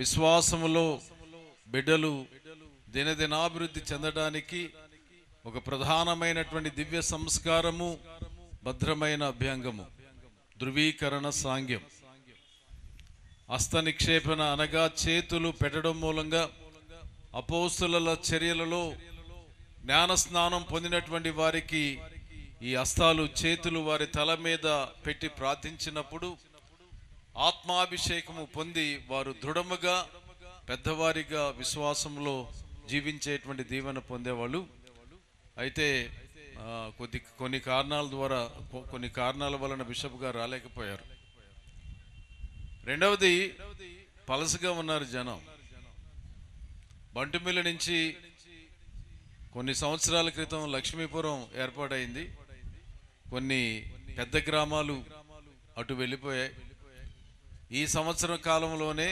విశ్వాసములో బిడ్డలు దినదినాభివృద్ధి చెందడానికి ఒక ప్రధానమైనటువంటి దివ్య సంస్కారము, భద్రమైన అభ్యంగము, ధృవీకరణ సాంగ్యం. హస్త నిక్షేపణ అనగా చేతులు పెట్టడం మూలంగా అపోస్తుల చర్యలలో జ్ఞాన స్నానం పొందినటువంటి వారికి ఈ హస్తాలు, చేతులు వారి తల మీద పెట్టి ప్రార్థించినప్పుడు ఆత్మాభిషేకము పొంది వారు దృఢముగా పెద్దవారిగా విశ్వాసంలో జీవించేటువంటి దీవెన పొందేవాళ్ళు. అయితే కొన్ని కారణాల వలన బిషప్ గారు రాలేకపోయారు. రెండవది, పలసగా ఉన్నారు జనం. బంటుమిల్లి నుంచి కొన్ని సంవత్సరాల క్రితం లక్ష్మీపురం ఏర్పాటైంది. కొన్ని పెద్ద గ్రామాలు అటు వెళ్ళిపోయాయి. ఈ సంవత్సరం కాలంలోనే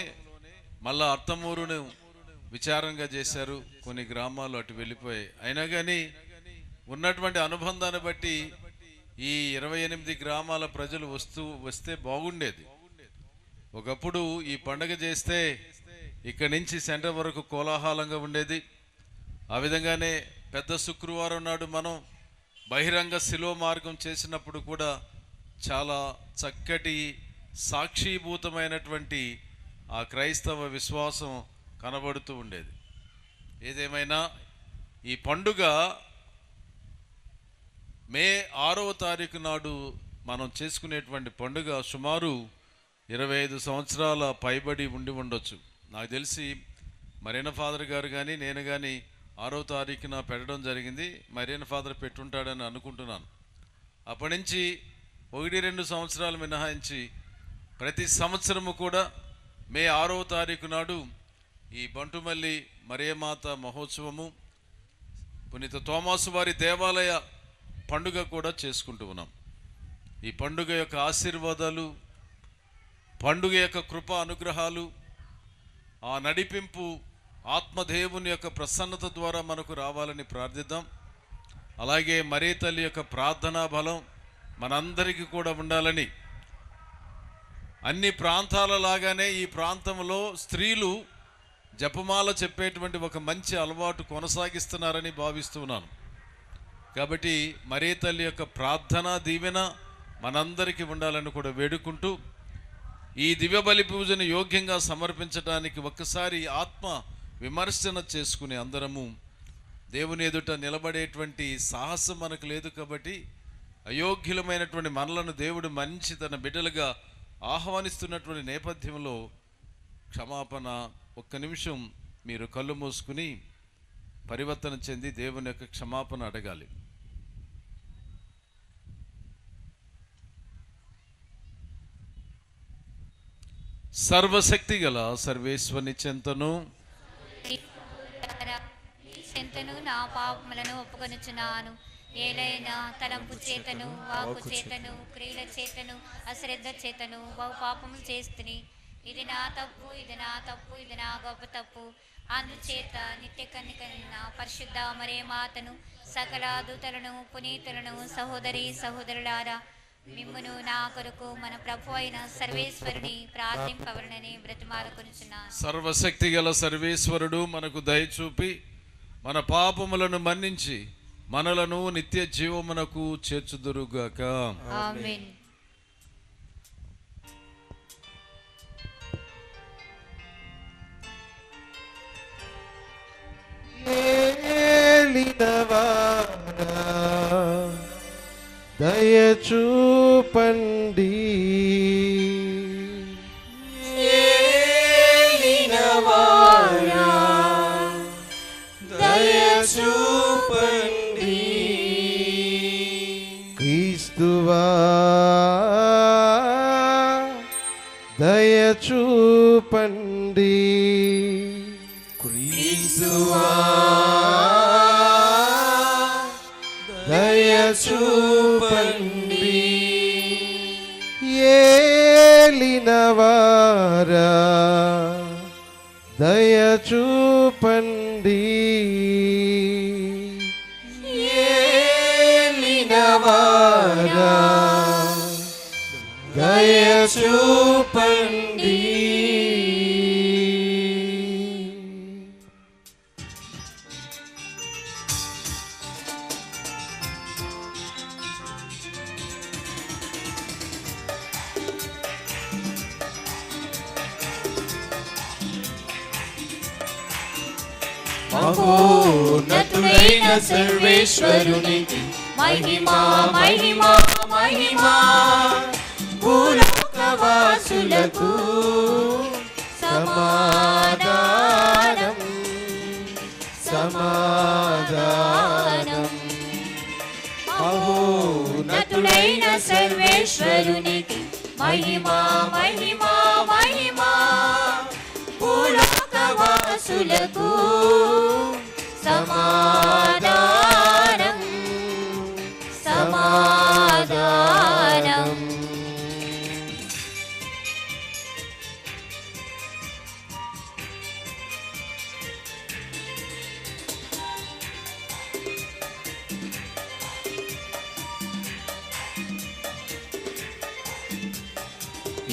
మళ్ళా అర్తమూరును విచారంగా చేశారు. కొన్ని గ్రామాలు అటు వెళ్ళిపోయాయి. అయినా కానీ ఉన్నటువంటి అనుబంధాన్ని బట్టి ఈ 28 గ్రామాల ప్రజలు వస్తే బాగుండేది. ఒకప్పుడు ఈ పండగ చేస్తే ఇక్కడి నుంచి సెంటర్ వరకు కోలాహలంగా ఉండేది. ఆ విధంగానే పెద్ద శుక్రవారం నాడు మనం బహిరంగ శిలో మార్గం చేసినప్పుడు కూడా చాలా చక్కటి సాక్షీభూతమైనటువంటి ఆ క్రైస్తవ విశ్వాసం కనబడుతూ ఉండేది. ఏదేమైనా ఈ పండుగ మే 6వ తారీఖు నాడు మనం చేసుకునేటువంటి పండుగ సుమారు 25 సంవత్సరాల పైబడి ఉండి ఉండొచ్చు. నాకు తెలిసి మరీనా ఫాదర్ గారు కానీ నేను కానీ 6వ తారీఖున పెట్టడం జరిగింది. మరీనా ఫాదర్ పెట్టుంటాడని అనుకుంటున్నాను. అప్పటి నుంచి 1-2 సంవత్సరాలు మినహాయించి ప్రతి సంవత్సరము కూడా మే 6వ తారీఖు నాడు ఈ బంటుమల్లి మరియమాత మహోత్సవము, పునీత తోమాసు వారి దేవాలయ పండుగ కూడా చేసుకుంటూ ఉన్నాం. ఈ పండుగ యొక్క ఆశీర్వాదాలు, పండుగ యొక్క కృప అనుగ్రహాలు, ఆ నడిపింపు ఆత్మదేవుని యొక్క ప్రసన్నత ద్వారా మనకు రావాలని ప్రార్థిద్దాం. అలాగే మరీ తల్లి యొక్క ప్రార్థనా బలం మనందరికీ కూడా ఉండాలని, అన్ని ప్రాంతాల లాగానే ఈ ప్రాంతంలో స్త్రీలు జపమాల చెప్పేటువంటి ఒక మంచి అలవాటు కొనసాగిస్తున్నారని భావిస్తున్నాను. కాబట్టి మరీ తల్లి యొక్క ప్రార్థన దీవెన మనందరికీ ఉండాలని కూడా వేడుకుంటూ, ఈ దివ్య బలి పూజను యోగ్యంగా సమర్పించడానికి ఒక్కసారి ఆత్మ విమర్శన చేసుకుని అందరము దేవుని ఎదుట నిలబడేటువంటి సాహసం మనకు లేదు. కాబట్టి అయోగ్యులమైనటువంటి మనలను దేవుడు మంచి తన బిడ్డలుగా ఆహ్వానిస్తున్నటువంటి నేపథ్యంలో క్షమాపణ, ఒక్క నిమిషం మీరు కళ్ళు మూసుకుని పరివర్తన చెంది దేవుని యొక్క క్షమాపణ అడగాలి. సర్వశక్తి గల సర్వేశ్వరుని చెంతను నా పాపములను ఒప్పుకొనుచున్నాను. ఏలైనా తలంపు చేతను, వాక్కు చేతను, క్రియల చేతను, అశ్రద్ధ చేతను బహు పాపములు చేస్తుని. ఇది నా తప్పు, ఇది నా గొప్ప తప్పు. అందుచేత నిత్య కన్నికైన పరిశుద్ధ మరియమాతను, సకల దూతలను, పునీతులను, సహోదరులారా, మిమ్మును నా కొరకు మన ప్రభు అయిన సర్వేశ్వరుని ప్రార్థింపవలనని బ్రతిమాలుకొనుచున్నాను. సర్వశక్తి గల సర్వేశ్వరుడు మనకు దయ చూపి మన పాపములను మన్నించి మనలను నిత్య జీవమునకు చేర్చుదురుగాక. ఆమేన్. ఏలినవారా దయ చూపండి, ఏలినవారా దయ చూపండి, క్రీస్తువా దయ చూపండి, క్రీస్తువా దయ చూపండి, ఏలినవారా దయ చూపండి, ఏలినవారా దయ చూపండి. మహోన్నతుడైన సర్వేశ్వరునికి మహిమా మహిమా మహిమా. భూలోకవాసులకు సమాధానం సమాధానం. మహోన్నతుడైన సర్వేశ్వరునికి మహిమా మహిమా మహిమా. భూలోకవాసులకు సమాధానం సమాధానం.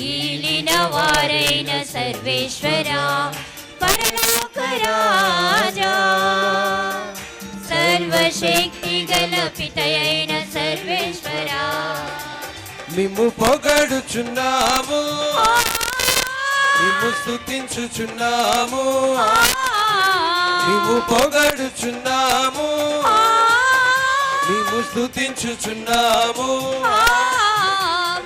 ఈలిన వారైన సర్వేశ్వరా పరలోక రాజా, సర్వశక్తి గల పితయైన సర్వేశ్వరా మిమ్ము పొగడుచున్నాము, మిమ్ము స్తుతించుచున్నాము, మిమ్ము పొగడుచున్నాము, మిమ్ము స్తుతించుచున్నాము.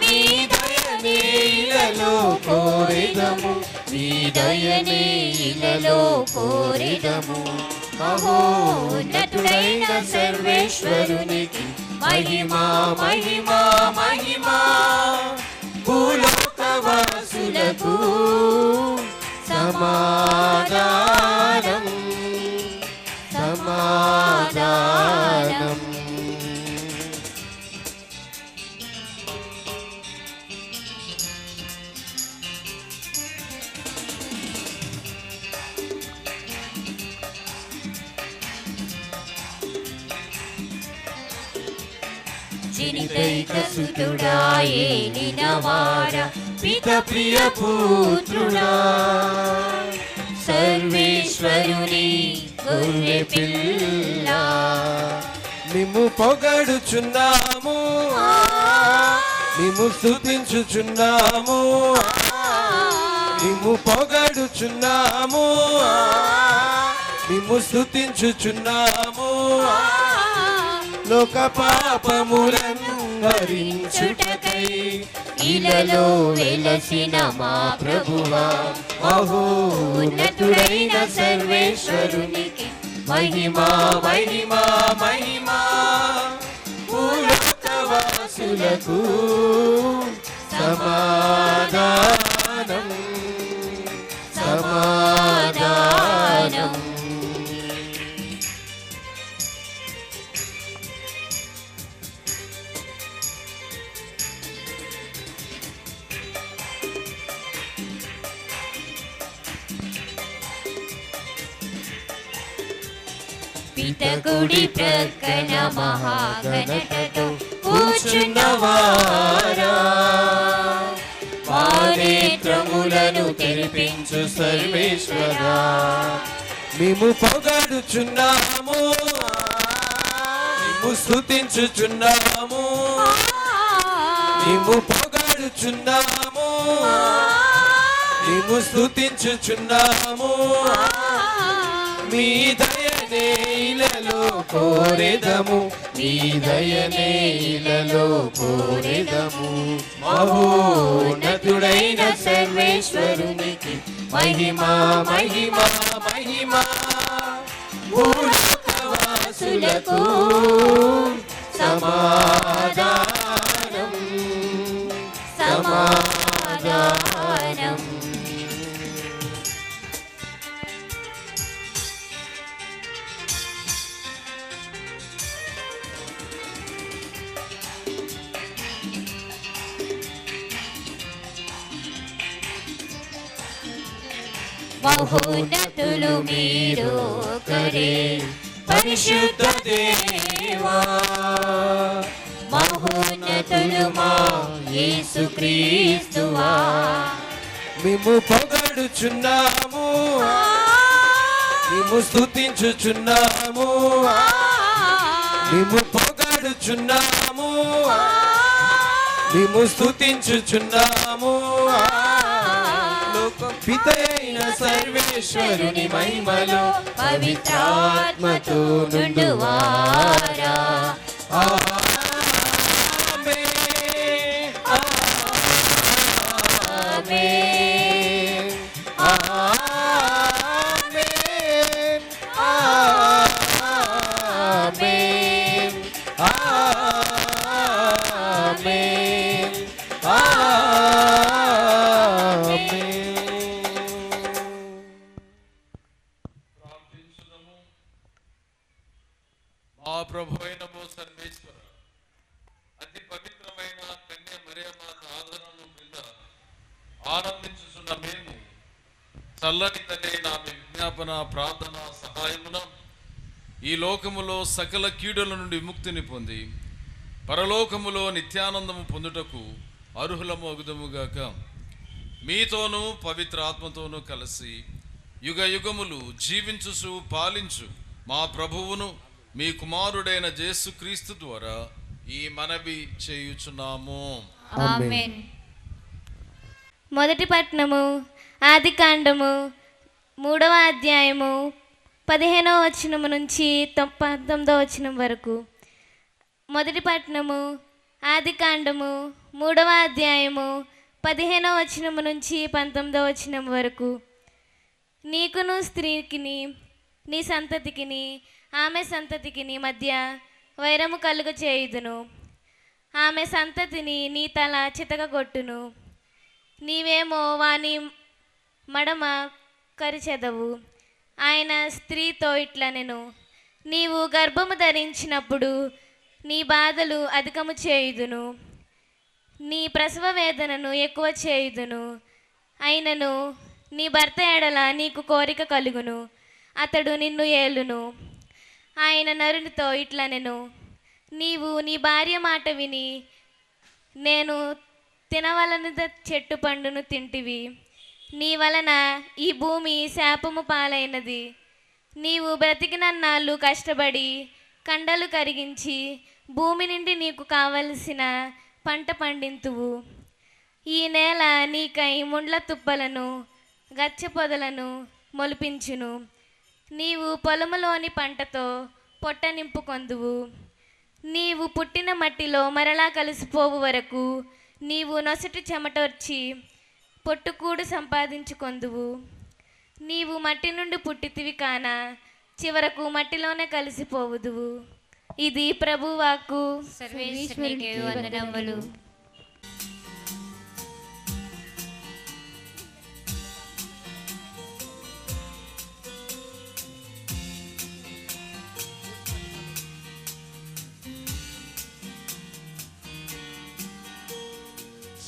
మీ దయనే ఇలలో కోరెదము, మీ దయనే ఇలలో కోరెదము. మహోన్నతుడైన సర్వేశ్వరునికి మహిమా మహిమా మహిమా. భూలోకవాసులకు సమాధానం సమాధానం. జనితైక సుతుడా ఏలిన వార పిత ప్రియ పుత్రుడా, సర్వేశ్వరుని గొర్రె పిల్ల, మిమ్ము పొగడుచున్నాము, మిమ్ము స్తుతించుచున్నాము, మిమ్ము పొగడుచున్నాము, మిమ్ము స్తుతించుచున్నాము. లోక పాపములను హరించుటకై ఇలలో వెలసిన మా ప్రభువా, మహోన్నతుడైన సర్వేశ్వరునికి మహిమా మహిమా మహిమా. భూలోకవాసులకు సమాధానం సమాధానం. పితకుడి ప్రక్కన మహాఘనతతో కూర్చున్నవారా, మా నేత్రములను తెరిపించు సర్వేశ్వరా, మేము పొగడుచున్నాము, మేము స్తుతించుచున్నాము, మేము పొగడుచున్నాము, మేము స్తుతించుచున్నాము. మీ దయనే ఇలలో కోరెదము, మీ దయనే ఇలలో కోరెదము. మహోన్నతుడైన సర్వేశ్వరునికి మహిమా మహిమా మహిమా. భూలోకవాసులకు సమాధానం సమాధానం. మహోన్నతులు మీరు కరే పరిశుద్ధ దేవా, మహోన్నతులు మా యేసుక్రీస్తువా, మేము పొగడుచున్నాము, మేము స్తుతించుచున్నాము, మేము పొగడుచున్నాము, మేము స్తుతించుచున్నాము. లోక పితయైన సర్వేశ్వరుని మహిమలో పవిత్రాత్మతో నుండువారా. ఆమేన్, ఆమేన్, ఆమేన్, ఆమేన్, ఆమేన్, మా ప్రభు అయిన సర్వేశ్వర, అతి పవిత్రమైన కన్య మరియమాత ఆదరణను క్రింద ఆనందించుచున్న మేము చల్లని తల్లి నా విజ్ఞాపన ప్రార్థన సహాయమున ఈ లోకములో సకల కీడుల నుండి విముక్తిని పొంది పరలోకములో నిత్యానందము పొందుటకు అర్హులము అగుదముగాక. మీతోనూ పవిత్ర ఆత్మతోనూ కలిసి యుగ యుగములు జీవించుచు పాలించు మా ప్రభువును మీ కుమారుడైన యేసుక్రీస్తు ద్వారా ఈ మనవి చేయుచున్నాము. ఆమేన్. మొదటి పట్టణము ఆదికాండము 3వ అధ్యాయము 15వ వచనము నుంచి 19వ వచనం వరకు. మొదటి పట్టణము ఆదికాండము 3వ అధ్యాయము 15వ వచనము నుంచి 19వ వచనం వరకు. నీకును స్త్రీకిని నీ సంతతికిని ఆమె సంతతికిని మధ్య వైరము కలుగ చేయుదును. ఆమె సంతతిని నీ తల చితకగొట్టును. నీవేమో వాని మడమ కరిచెదవు. ఆయన స్త్రీతో ఇట్లనెను, నీవు గర్భము ధరించినప్పుడు నీ బాధలు అధికము చేయుదును, నీ ప్రసవ వేదనను ఎక్కువ చేయుదును. అయినను నీ భర్త ఎడల నీకు కోరిక కలుగును, అతడు నిన్ను ఏలును. ఆయన నరునితో ఇట్లనెను, నీవు నీ భార్య మాట విని నేను తినవలన చెట్టు పండును తింటివి. నీ వలన ఈ భూమి శాపము పాలైనది. నీవు బ్రతికినన్నాళ్ళు కష్టపడి కండలు కరిగించి భూమి నుండి నీకు కావలసిన పంట పండింతువు. ఈ నేల నీకై ముండ్ల తుప్పలను గచ్చ పొదలను మొలిపించును. నీవు పొలములోని పంటతో పొట్ట నింపుకొందువు. నీవు పుట్టిన మట్టిలో మరలా కలిసిపోవు వరకు నీవు నొసటి చెమటొర్చి పొట్టుకూడు సంపాదించుకొందువు. నీవు మట్టి నుండి పుట్టితివి కాన చివరకు మట్టిలోనే కలిసిపోవుదువు. ఇది ప్రభువాక్కు. సర్వేశ్వరునికి వందనములు.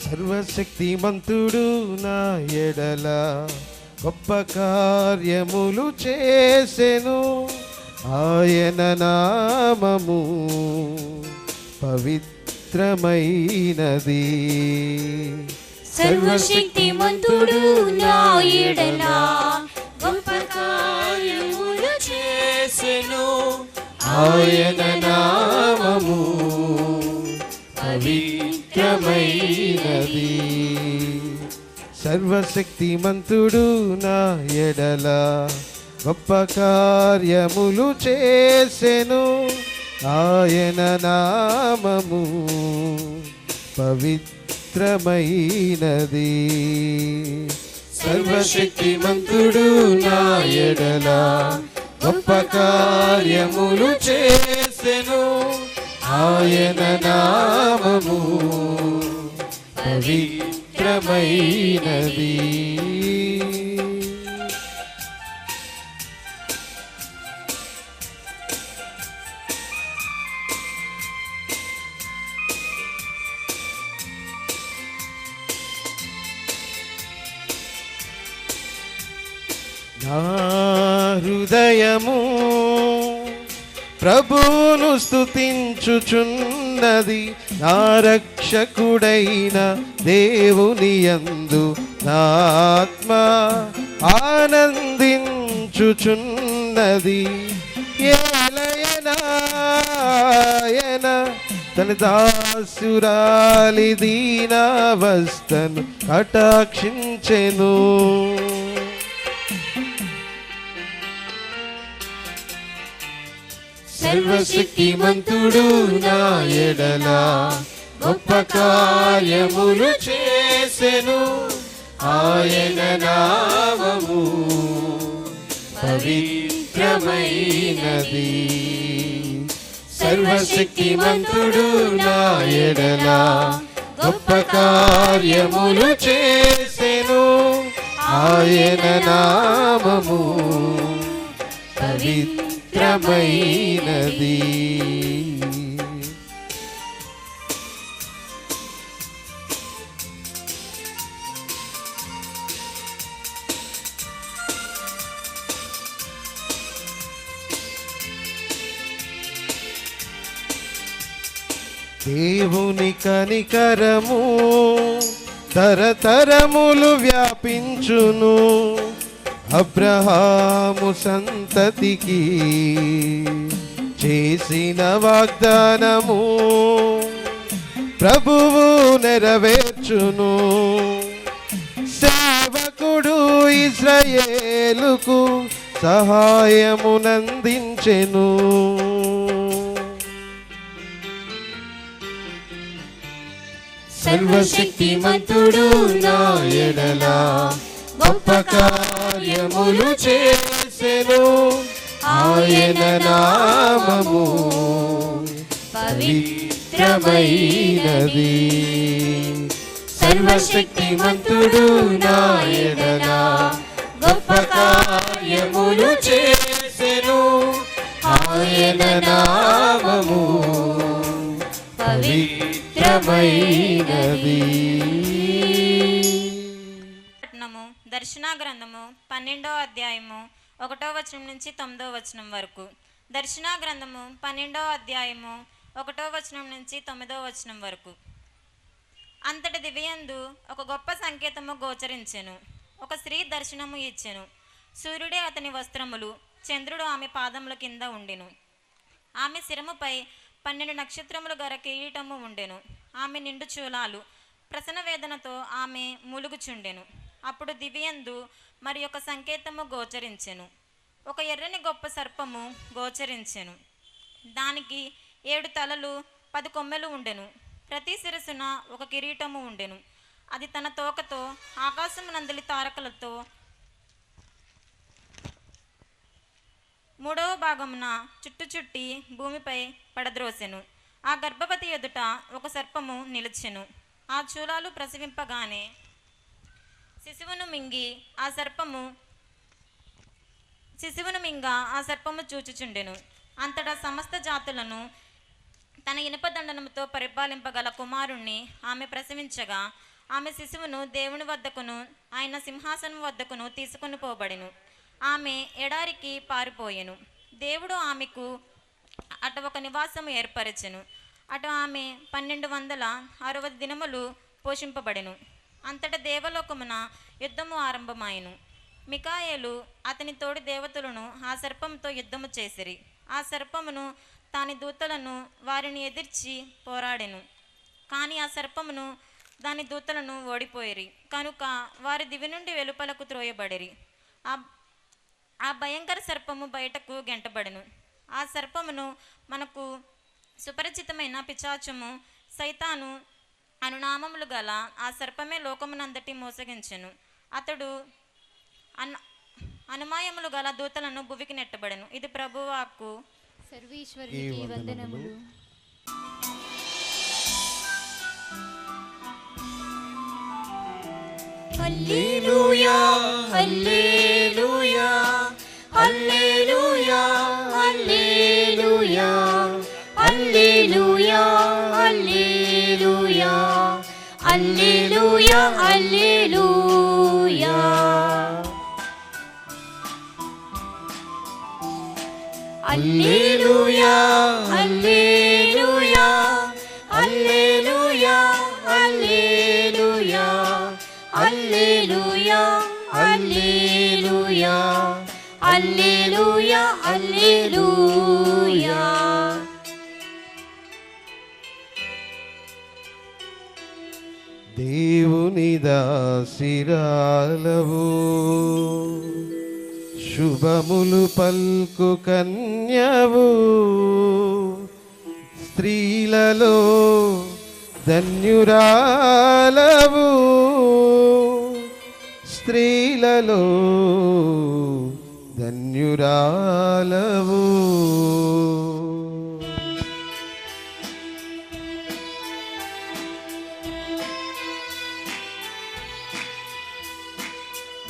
సర్వశక్తిమంతుడు నా ఎడల గొప్ప కార్యములు చేసెను. ఆయన నామము పవిత్రమైనది. సర్వశక్తిమంతుడు నా ఎడల గొప్ప కార్యములు చేసెను. ఆయన నామము పవిత్రమైనది. సర్వశక్తిమంతుడు నా ఎడల గొప్ప కార్యములు చేసెను. ఆయన నామము పవిత్రమైనది. సర్వశక్తిమంతుడు నా ఎడల గొప్ప కార్యములు చేసెను. ఆయన నామము పవిత్రమైనది. నా హృదయము ప్రభువును స్తుతించుచున్నది. నా రక్షకుడైన దేవుని యందు నా ఆత్మ ఆనందించుచున్నది. ఏలయనాయన తన దాసురాలి దీనావస్థను కటాక్షించెను. సర్వశక్తిమంతుడు నా ఎడల గొప్ప కార్యములు చేసెను, ఆయన నామము పవిత్రమైనది. సర్వశక్తిమంతుడు నా ఎడల గొప్ప కార్యములు చేసెను, ఆయన నామము పవిత్రమైనది. దేవుని కనికరము తరతరములు వ్యాపించును, అబ్రహాము సంతతికి చేసిన వాగ్దానము ప్రభువు నెరవేర్చును. సేవకుడు ఇశ్రాయేలుకు సహాయమునందించెను. సర్వశక్తిమంతుడు నా ఎడల గొప్ప కార్యములు చేసెను, ఆయన నామము పవిత్రమైనది. సర్వశక్తిమంతుడు నా ఎడల గొప్ప కార్యములు చేసెను, ఆయన నామము పవిత్రమైనది. దర్శన గ్రంథము 12వ అధ్యాయము 1వ వచనం నుంచి 9వ వచనం వరకు. దర్శన గ్రంథము 12వ అధ్యాయము 1వ వచనం నుంచి 9వ వచనం వరకు. అంతటి దివ్యందు ఒక గొప్ప సంకేతము గోచరించెను. ఒక స్త్రీ దర్శనము ఇచ్చెను. సూర్యుడే అతని వస్త్రములు, చంద్రుడు ఆమె పాదముల కింద ఉండెను. ఆమె శిరముపై 12 నక్షత్రములు గల కిరీటము ఉండెను. ఆమె నిండు చూలాలు, ప్రసన వేదనతో ఆమె మూలుగుచుండెను. అప్పుడు దివ్యందు మరి ఒక సంకేతము గోచరించెను. ఒక ఎర్రని గొప్ప సర్పము గోచరించెను. దానికి 7 తలలు 10 కొమ్మెలు ఉండెను. ప్రతి శిరస్సున ఒక కిరీటము ఉండెను. అది తన తోకతో ఆకాశమునందలి తారకలతో 3వ భాగమున చుట్టుచుట్టి భూమిపై పడద్రోసెను. ఆ గర్భవతి ఎదుట ఒక సర్పము నిలిచెను. ఆ చూలాలు ప్రసవింపగానే శిశువును మింగి ఆ సర్పము చూచుచుండెను. అంతటా సమస్త జాతులను తన ఇనుపదండనముతో పరిపాలింపగల కుమారుణ్ణి ఆమె ప్రసవించగా, ఆమె శిశువును దేవుని వద్దకును ఆయన సింహాసనం వద్దకును తీసుకుని పోబడెను. ఆమె ఎడారికి పారిపోయెను. దేవుడు ఆమెకు అటు ఒక నివాసము ఏర్పరచెను. అటు ఆమె 1260 దినములు పోషింపబడెను. అంతటా దేవలోకమున యుద్ధము ఆరంభమాయెను. మికాయేలు అతని తోడి దేవతలను ఆ సర్పంతో యుద్ధము చేసిరి. ఆ సర్పమును దాని దూతలను వారిని ఎదిర్చి పోరాడెను. కానీ ఆ సర్పమును దాని దూతలను ఓడిపోయిరి కనుక వారి దివి నుండి వెలుపలకు త్రోయబడిరి. ఆ భయంకర సర్పము బయటకు గెంటబడెను. ఆ సర్పమును మనకు సుపరిచితమైన పిశాచము సైతాను అనునామములు గల ఆ సర్పమే లోకమునందటి మోసగించెను. అతడు అనుమాయములు గల దూతలను భువికి నెట్టబడెను. ఇది ప్రభువాక్కు. సర్వేశ్వరునికి వందనములు. హల్లెలూయా హల్లెలూయా హల్లెలూయా హల్లెలూయా హల్లెలూయా హల్లెలూయా హల్లెలూయా హల్లెలూయా హల్లెలూయా హల్లెలూయా హల్లెలూయా హల్లెలూయా హల్లెలూయా హల్లెలూయా హల్లెలూయా హల్లెలూయా. దేవుని దాసిరాలవు శుభములు పల్కు కన్యవు స్త్రీలలో ధన్యురాలవు స్త్రీలలో ధన్యురాలవు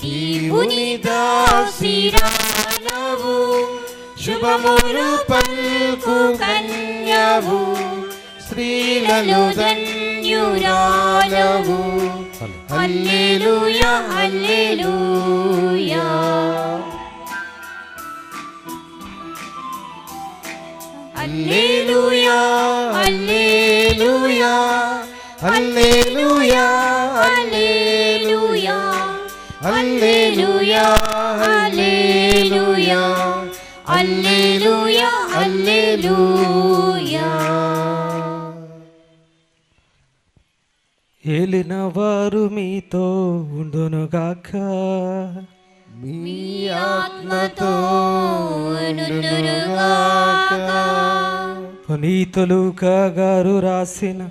దేవుని దాసిరాలవు శుభములు పల్కు కన్యవు స్త్రీలలో ధన్యురాలవు హల్లెలూయా హల్లెలూయా హల్లెలూయా హల్లెలూయా హల్లెలూయా హల్లెలూయా హల్లెలూయా హల్లెలూయా హల్లెలూయా హల్లెలూయా. ఏలిన వారు మీతో ఉండునుగాక, మీ ఆత్మతో ఉండునుగాక. పునీత లూకా గారు రాసిన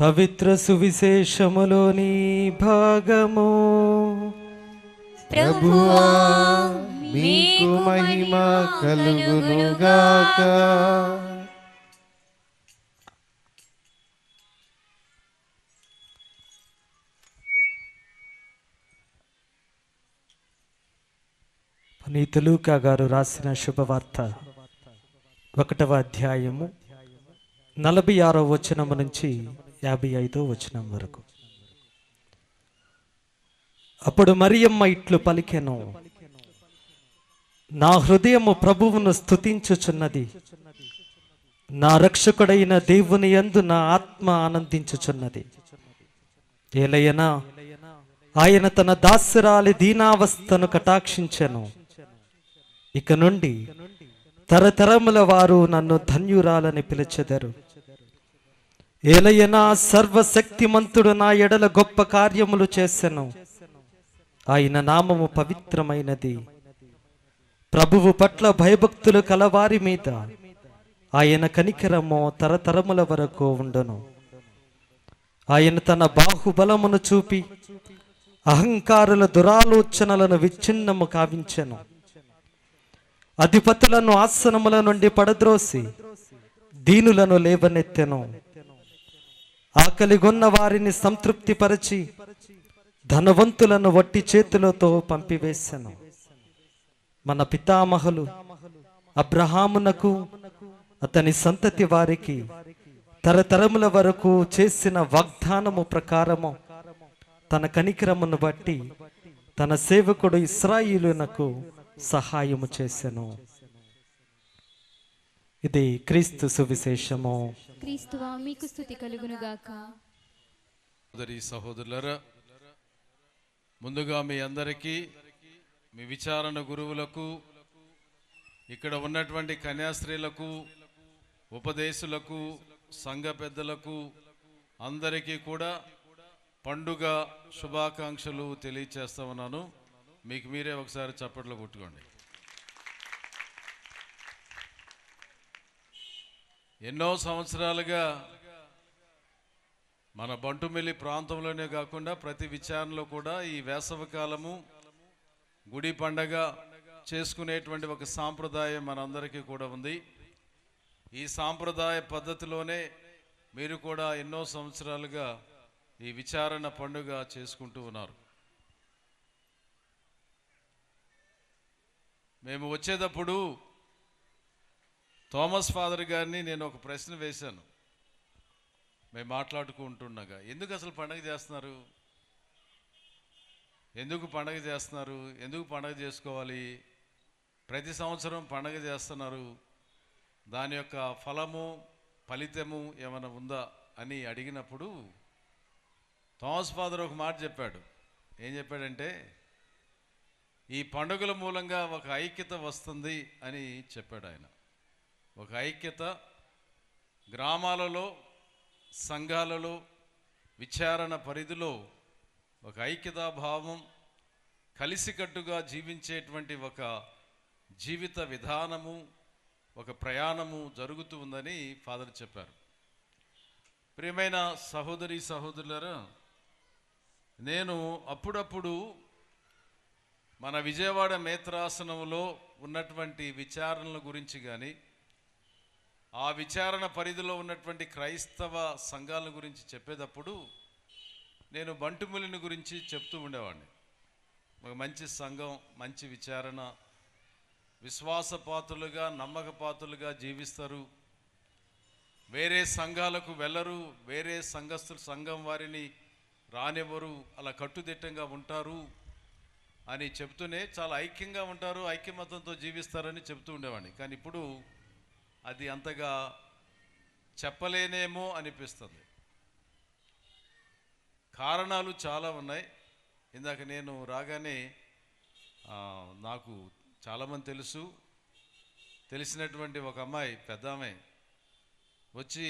పవిత్ర సువిశేషములోని భాగము. ప్రభువా మీకు మహిమ కలుగునుగాక. పునీత లూకా గారు రాసిన శుభవార్త 1వ అధ్యాయము 46వ వచనము నుంచి 55వ వచనం వరకు. అప్పుడు మరియమ్మ ఇట్లు పలికెను, నా హృదయము ప్రభువును స్తుతించుచున్నది, నా రక్షకుడైన దేవుని యందు నా ఆత్మ ఆనందించుచున్నది. ఏలయనా ఆయన తన దాసురాలి దీనావస్థను కటాక్షించెను. ఇక నుండి తరతరముల వారు నన్ను ధన్యురాలని పిలిచెదరు. ఏలయనా సర్వశక్తిమంతుడు నా ఎడల గొప్ప కార్యములు చేసెను. ఆయన నామము పవిత్రమైనది. ప్రభువు పట్ల భయభక్తులు కలవారి మీద ఆయన కనికరము తరతరముల వరకు ఉండును. ఆయన తన బాహుబలమును చూపి అహంకారుల దురాలోచనలను విచ్ఛిన్నము కావించెను. అధిపతులను ఆసనముల నుండి పడద్రోసి దీనులను లేవనెత్తెను. ఆకలిగొన్న వారిని సంతృప్తిపరచి ధనవంతులను వట్టి చేతులతో పంపివేశెను. మన పితామహులు అబ్రహామునకు అతని సంతతి వారికి తరతరముల వరకు చేసిన వాగ్దానము ప్రకారము తన కనికరమును బట్టి తన సేవకుడు ఇశ్రాయేలునకు సహాయము చేసెను. ఇది క్రీస్తు సువిశేషము. క్రీస్తువా మీకు స్తుతి కలుగునుగాక. సోదరి సహోదరులారా, ముందుగా మీ అందరికీ, మీ విచారణ గురువులకు, ఇక్కడ ఉన్నటువంటి కన్యాస్త్రీలకు, ఉపదేశులకు, సంఘ పెద్దలకు అందరికీ కూడా పండుగ శుభాకాంక్షలు తెలియచేస్తా ఉన్నాను. మీకు మీరే ఒకసారి చప్పట్లు కొట్టుకోండి. ఎన్నో సంవత్సరాలుగా మన బంటుమిల్లి ప్రాంతంలోనే కాకుండా ప్రతి విచారణలో కూడా ఈ వేసవి కాలము గుడి పండగ చేసుకునేటువంటి ఒక సాంప్రదాయం మనందరికీ కూడా ఉంది. ఈ సాంప్రదాయ పద్ధతిలోనే మీరు కూడా ఎన్నో సంవత్సరాలుగా ఈ విచారణ పండుగ చేసుకుంటూ ఉన్నారు. మేము వచ్చేటప్పుడు థామస్ ఫాదర్ గారిని నేను ఒక ప్రశ్న వేశాను. మేము మాట్లాడుకుంటుండగా, ఎందుకు అసలు పండగ చేస్తున్నారు, ఎందుకు పండగ చేస్తున్నారు, ఎందుకు పండగ చేసుకోవాలి, ప్రతి సంవత్సరం పండగ చేస్తున్నారు, దాని యొక్క ఫలము ఫలితము ఏమైనా ఉందా అని అడిగినప్పుడు థామస్ ఫాదర్ ఒక మాట చెప్పాడు. ఏం చెప్పాడంటే, ఈ పండుగల మూలంగా ఒక ఐక్యత వస్తుంది అని చెప్పాడు ఆయన. ఒక ఐక్యత గ్రామాలలో, సంఘాలలో, విచారణ పరిధిలో ఒక ఐక్యతాభావం కలిసికట్టుగా జీవించేటువంటి ఒక జీవిత విధానము, ఒక ప్రయాణము జరుగుతూ ఉందని ఫాదర్ చెప్పారు. ప్రియమైన సహోదరి సహోదరులారా, నేను అప్పుడప్పుడు మన విజయవాడ మేత్రాసనంలో ఉన్నటువంటి విచారణల గురించి కానీ, ఆ విచారణ పరిధిలో ఉన్నటువంటి క్రైస్తవ సంఘాల గురించి చెప్పేటప్పుడు నేను బంటుములిని గురించి చెప్తూ ఉండేవాడిని. ఒక మంచి సంఘం, మంచి విచారణ, విశ్వాసపాత్రులుగా నమ్మకపాత్రులుగా జీవిస్తారు, వేరే సంఘాలకు వెళ్ళరు, వేరే సంఘం వారిని రానివ్వరు, అలా కట్టుదిట్టంగా ఉంటారు అని చెప్తూనే చాలా ఐక్యంగా ఉంటారు, ఐక్యమతంతో జీవిస్తారని చెప్తూ ఉండేవాడిని. కానీ ఇప్పుడు అది అంతగా చెప్పలేనేమో అనిపిస్తుంది. కారణాలు చాలా ఉన్నాయి. ఇందాక నేను రాగానే నాకు చాలామంది తెలిసినటువంటి ఒక అమ్మాయి, పెద్ద అమ్మాయి వచ్చి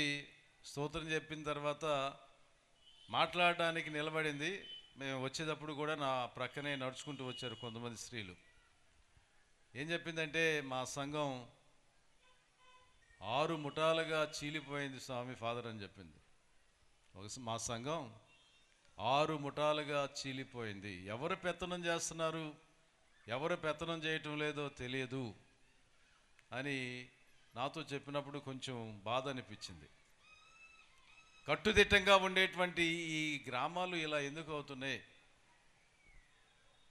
స్తోత్రం చెప్పిన తర్వాత మాట్లాడడానికి నిలబడింది. మేము వచ్చేటప్పుడు కూడా నా ప్రక్కనే నడుచుకుంటూ వచ్చారు కొంతమంది స్త్రీలు. ఏం చెప్పిందంటే, మా సంఘం 6 ముఠాలుగా చీలిపోయింది స్వామి ఫాదర్ అని చెప్పింది. మా సంఘం 6 ముఠాలుగా చీలిపోయింది. ఎవరు పెత్తనం చేస్తున్నారు, ఎవరు పెత్తనం చేయటం లేదో తెలియదు అని నాతో చెప్పినప్పుడు కొంచెం బాధ అనిపించింది. కట్టుదిట్టంగా ఉండేటువంటి ఈ గ్రామాలు ఇలా ఎందుకు అవుతున్నాయి?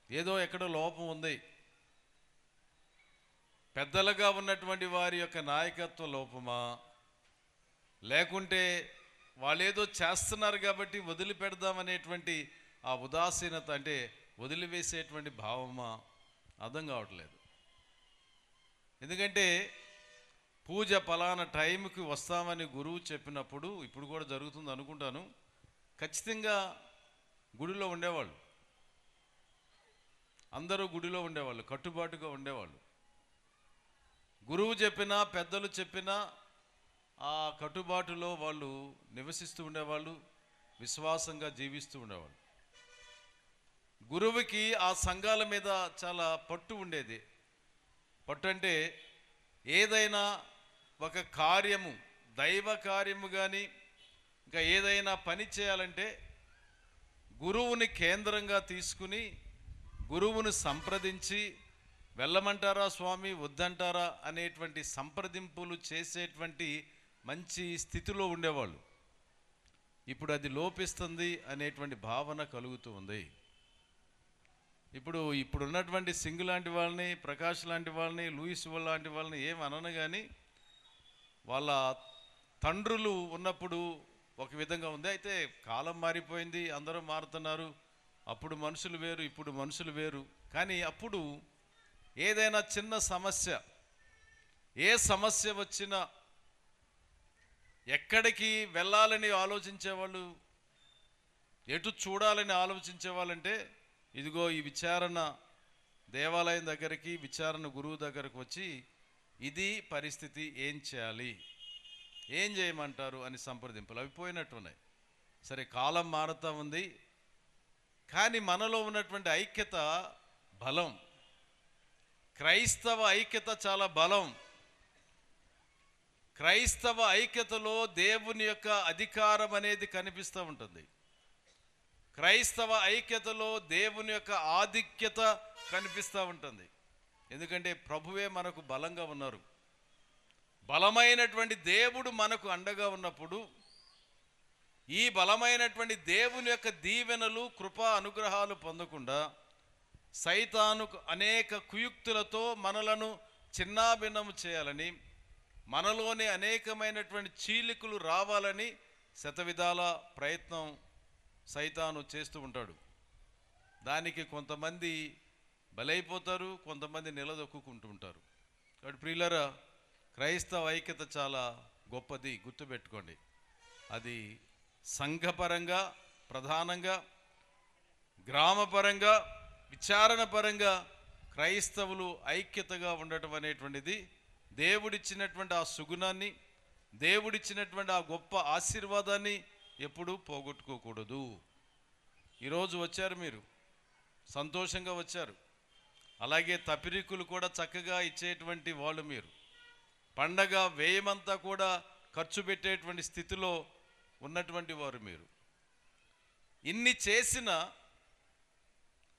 ఏదో ఎక్కడో లోపం ఉంది. పెద్దలుగా ఉన్నటువంటి వారి యొక్క నాయకత్వ లోపమా, లేకుంటే వాళ్ళేదో చేస్తున్నారు కాబట్టి వదిలిపెడదామనేటువంటి ఆ ఉదాసీనత, అంటే వదిలివేసేటువంటి భావమా, అర్థం కావట్లేదు. ఎందుకంటే పూజ పలానా టైంకి వస్తామని గురువు చెప్పినప్పుడు, ఇప్పుడు కూడా జరుగుతుంది అనుకుంటాను, ఖచ్చితంగా గుడిలో ఉండేవాళ్ళు, అందరూ గుడిలో ఉండేవాళ్ళు, కట్టుబాటుగా ఉండేవాళ్ళు. గురువు చెప్పినా, పెద్దలు చెప్పినా ఆ కట్టుబాటులో వాళ్ళు నివసిస్తూ ఉండేవాళ్ళు, విశ్వాసంగా జీవిస్తూ ఉండేవాళ్ళు. గురువుకి ఆ సంఘాల మీద చాలా పట్టు ఉండేది. పట్టు అంటే ఏదైనా ఒక కార్యము, దైవ కార్యము కానీ ఇంకా ఏదైనా పని చేయాలంటే గురువుని కేంద్రంగా తీసుకుని, గురువుని సంప్రదించి వెళ్ళమంటారా స్వామి, వద్దంటారా అనేటువంటి సంప్రదింపులు చేసేటువంటి మంచి స్థితిలో ఉండేవాళ్ళు. ఇప్పుడు అది లోపిస్తుంది అనేటువంటి భావన కలుగుతూ ఉంది. ఇప్పుడున్నటువంటి సింగ్ లాంటి వాళ్ళని, ప్రకాష్ లాంటి వాళ్ళని, లూయిస్ లాంటి వాళ్ళని ఏమనను, కానీ వాళ్ళ తండ్రులు ఉన్నప్పుడు ఒక విధంగా ఉంది. అయితే కాలం మారిపోయింది, అందరూ మారుతున్నారు. అప్పుడు మనుషులు వేరు, ఇప్పుడు మనుషులు వేరు. కానీ అప్పుడు ఏదైనా చిన్న సమస్య, ఏ సమస్య వచ్చినా ఎక్కడికి వెళ్ళాలని ఆలోచించేవాళ్ళు, ఎటు చూడాలని ఆలోచించేవాళ్ళంటే, ఇదిగో ఈ విచారణ దేవాలయం దగ్గరికి, విచారణ గురువు దగ్గరకు వచ్చి ఇది పరిస్థితి, ఏం చేయాలి, ఏం చేయమంటారు అని సంప్రదింపులు అవి పోయినట్టున్నాయి. సరే, కాలం మారుతూ ఉంది, కానీ మనలో ఉన్నటువంటి ఐక్యత బలం, క్రైస్తవ ఐక్యత చాలా బలం. క్రైస్తవ ఐక్యతలో దేవుని యొక్క అధికారం అనేది కనిపిస్తూ ఉంటుంది. క్రైస్తవ ఐక్యతలో దేవుని యొక్క ఆధిక్యత కనిపిస్తూ ఉంటుంది. ఎందుకంటే ప్రభువే మనకు బలంగా ఉన్నారు. బలమైనటువంటి దేవుడు మనకు అండగా ఉన్నప్పుడు, ఈ బలమైనటువంటి దేవుని యొక్క దీవెనలు, కృపా అనుగ్రహాలు పొందకుండా సైతాను అనేక కుయుక్తులతో మనలను చిన్నాభిన్నము చేయాలని, మనలోని అనేకమైనటువంటి చీలికలు రావాలని శతవిధాల ప్రయత్నం సైతాను చేస్తూ ఉంటాడు. దానికి కొంతమంది బలైపోతారు, కొంతమంది నిలదొక్కుంటూ ఉంటారు. కాబట్టి ప్రియులారా, క్రైస్తవ ఐక్యత చాలా గొప్పది, గుర్తుపెట్టుకోండి. అది సంఘపరంగా, ప్రధానంగా గ్రామపరంగా, విచారణ పరంగా క్రైస్తవులు ఐక్యతగా ఉండటం అనేటువంటిది దేవుడిచ్చినటువంటి ఆ సుగుణాన్ని, దేవుడిచ్చినటువంటి ఆ గొప్ప ఆశీర్వాదాన్ని ఎప్పుడూ పోగొట్టుకోకూడదు. ఈరోజు వచ్చారు మీరు, సంతోషంగా వచ్చారు. అలాగే తపిరికులు కూడా చక్కగా ఇచ్చేటువంటి వాళ్ళు మీరు. పండగ వ్యయమంతా కూడా ఖర్చు పెట్టేటువంటి స్థితిలో ఉన్నటువంటి వారు మీరు. ఇన్ని చేసిన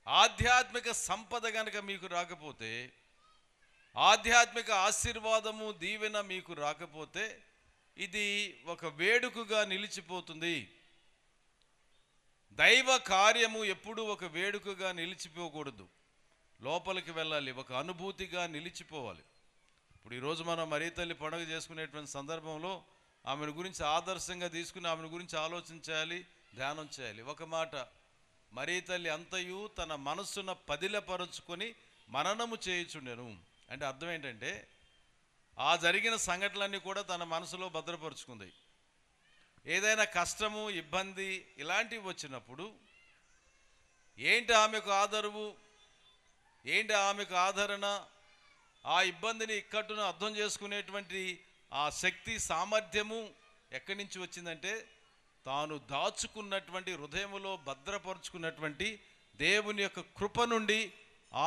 ఆధ్యాత్మిక సంపద గనక మీకు రాకపోతే, ఆధ్యాత్మిక ఆశీర్వాదము దీవెన మీకు రాకపోతే, ఇది ఒక వేడుకగా నిలిచిపోతుంది. దైవ కార్యము ఎప్పుడూ ఒక వేడుకగా నిలిచిపోకూడదు. లోపలికి వెళ్ళాలి, ఒక అనుభూతిగా నిలిచిపోవాలి. ఇప్పుడు ఈరోజు మనం మరీ తల్లి పండుగ చేసుకునేటువంటి సందర్భంలో ఆమెను గురించి ఆదర్శంగా తీసుకుని ఆమెను గురించి ఆలోచన చేయాలి, ధ్యానం చేయాలి. ఒక మాట, మరీ తల్లి అంతయు తన మనస్సున పదిలపరుచుకొని మననము చేయుచుండెను అంటే అర్థం ఏంటంటే, ఆ జరిగిన సంఘటనలన్నీ కూడా తన మనసులో భద్రపరుచుకుంది. ఏదైనా కష్టము, ఇబ్బంది ఇలాంటివి వచ్చినప్పుడు ఏంటి ఆమెకు ఆదరువు, ఏంటి ఆమెకు ఆదరణ, ఆ ఇబ్బందిని ఇక్కట్టును అర్థం చేసుకునేటువంటి ఆ శక్తి, సామర్థ్యము ఎక్కడి నుంచి వచ్చిందంటే, తాను దాచుకున్నటువంటి హృదయములో భద్రపరుచుకున్నటువంటి దేవుని యొక్క కృప నుండి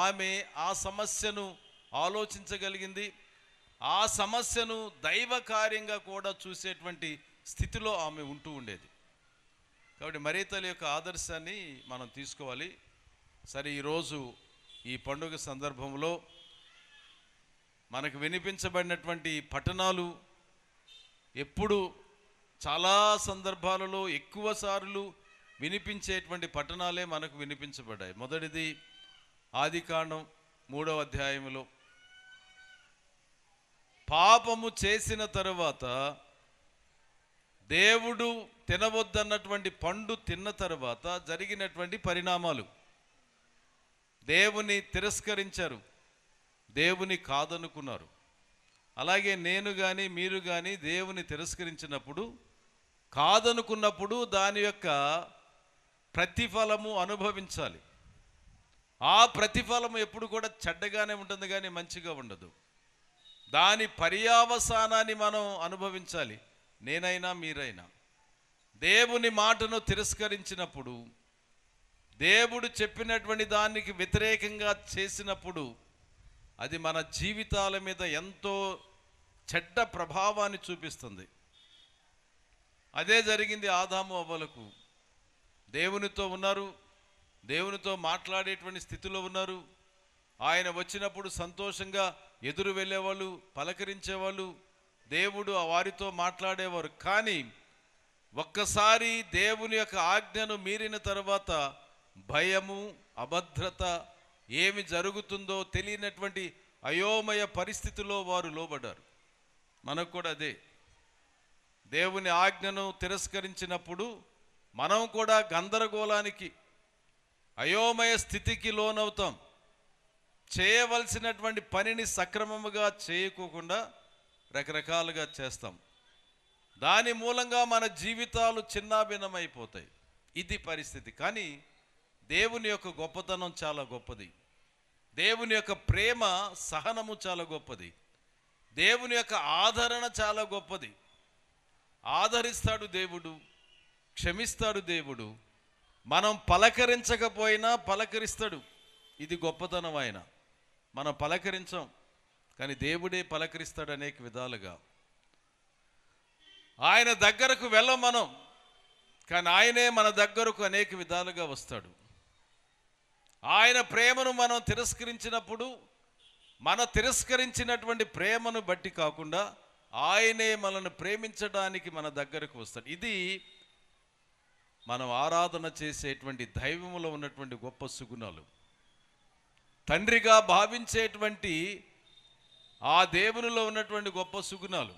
ఆమె ఆ సమస్యను ఆలోచించగలిగింది. ఆ సమస్యను దైవ కార్యంగా కూడా చూసేటువంటి స్థితిలో ఆమె ఉంటూ ఉండేది. కాబట్టి మరీ తల్లి యొక్క ఆదర్శాన్ని మనం తీసుకోవాలి. సరే, ఈరోజు ఈ పండుగ సందర్భంలో మనకు వినిపించబడినటువంటి పఠనాలు ఎప్పుడు చాలా సందర్భాలలో ఎక్కువ సార్లు వినిపించేటువంటి పఠనాలే మనకు వినిపించబడ్డాయి. మొదటిది ఆదికాండం 3వ అధ్యాయంలో, పాపము చేసిన తరువాత దేవుడు తినవద్దన్నటువంటి పండు తిన్న తరువాత జరిగినటువంటి పరిణామాలు. దేవుని తిరస్కరించారు, దేవుని కాదనుకున్నారు. అలాగే నేను కానీ మీరు కానీ దేవుని తిరస్కరించినప్పుడు, కాదనుకున్నప్పుడు దాని యొక్క ప్రతిఫలము అనుభవించాలి. ఆ ప్రతిఫలము ఎప్పుడు కూడా చెడ్డగానే ఉంటుంది కానీ మంచిగా ఉండదు. దాని పర్యావసానాన్ని మనం అనుభవించాలి. నేనైనా మీరైనా దేవుని మాటను తిరస్కరించినప్పుడు, దేవుడు చెప్పినటువంటి దానికి వ్యతిరేకంగా చేసినప్పుడు అది మన జీవితాల మీద ఎంతో చెడ్డ ప్రభావాన్ని చూపిస్తుంది. అదే జరిగింది ఆదాము అవ్వలకు. దేవునితో ఉన్నారు, దేవునితో మాట్లాడేటువంటి స్థితిలో ఉన్నారు. ఆయన వచ్చినప్పుడు సంతోషంగా ఎదురు వెళ్ళేవాళ్ళు, పలకరించేవాళ్ళు, దేవుడు వారితో మాట్లాడేవారు. కానీ ఒక్కసారి దేవుని యొక్క ఆజ్ఞను మీరిన తర్వాత భయము, అభద్రత, ఏమి జరుగుతుందో తెలియనటువంటి అయోమయ పరిస్థితిలో వారు లోబడ్డారు. మనకు కూడా అదే, దేవుని ఆజ్ఞను తిరస్కరించినప్పుడు మనం కూడా గందరగోళానికి, అయోమయ స్థితికి లోనవుతాం. చేయవలసినటువంటి పనిని సక్రమముగా చేయకోకుండా రకరకాలుగా చేస్తాం. దాని మూలంగా మన జీవితాలు చిన్నాభిన్నమైపోతాయి. ఇది పరిస్థితి. కానీ దేవుని యొక్క గొప్పతనం చాలా గొప్పది. దేవుని యొక్క ప్రేమ, సహనము చాలా గొప్పది. దేవుని యొక్క ఆదరణ చాలా గొప్పది. ఆదరిస్తాడు దేవుడు, క్షమిస్తాడు దేవుడు. మనం పలకరించకపోయినా పలకరిస్తాడు. ఇది గొప్పతనం ఆయన. మనం పలకరించం, కానీ దేవుడే పలకరిస్తాడు అనేక విధాలుగా. ఆయన దగ్గరకు వెళ్ళం మనం, కానీ ఆయనే మన దగ్గరకు అనేక విధాలుగా వస్తాడు. ఆయన ప్రేమను మనం తిరస్కరించినప్పుడు, మన తిరస్కరించినటువంటి ప్రేమను బట్టి కాకుండా ఆయనే మనల్ని ప్రేమించడానికి మన దగ్గరకు వస్తాడు. ఇది మనం ఆరాధన చేసేటువంటి దైవములో ఉన్నటువంటి గొప్ప సుగుణాలు. తండ్రిగా భావించేటువంటి ఆ దేవునిలో ఉన్నటువంటి గొప్ప సుగుణాలు,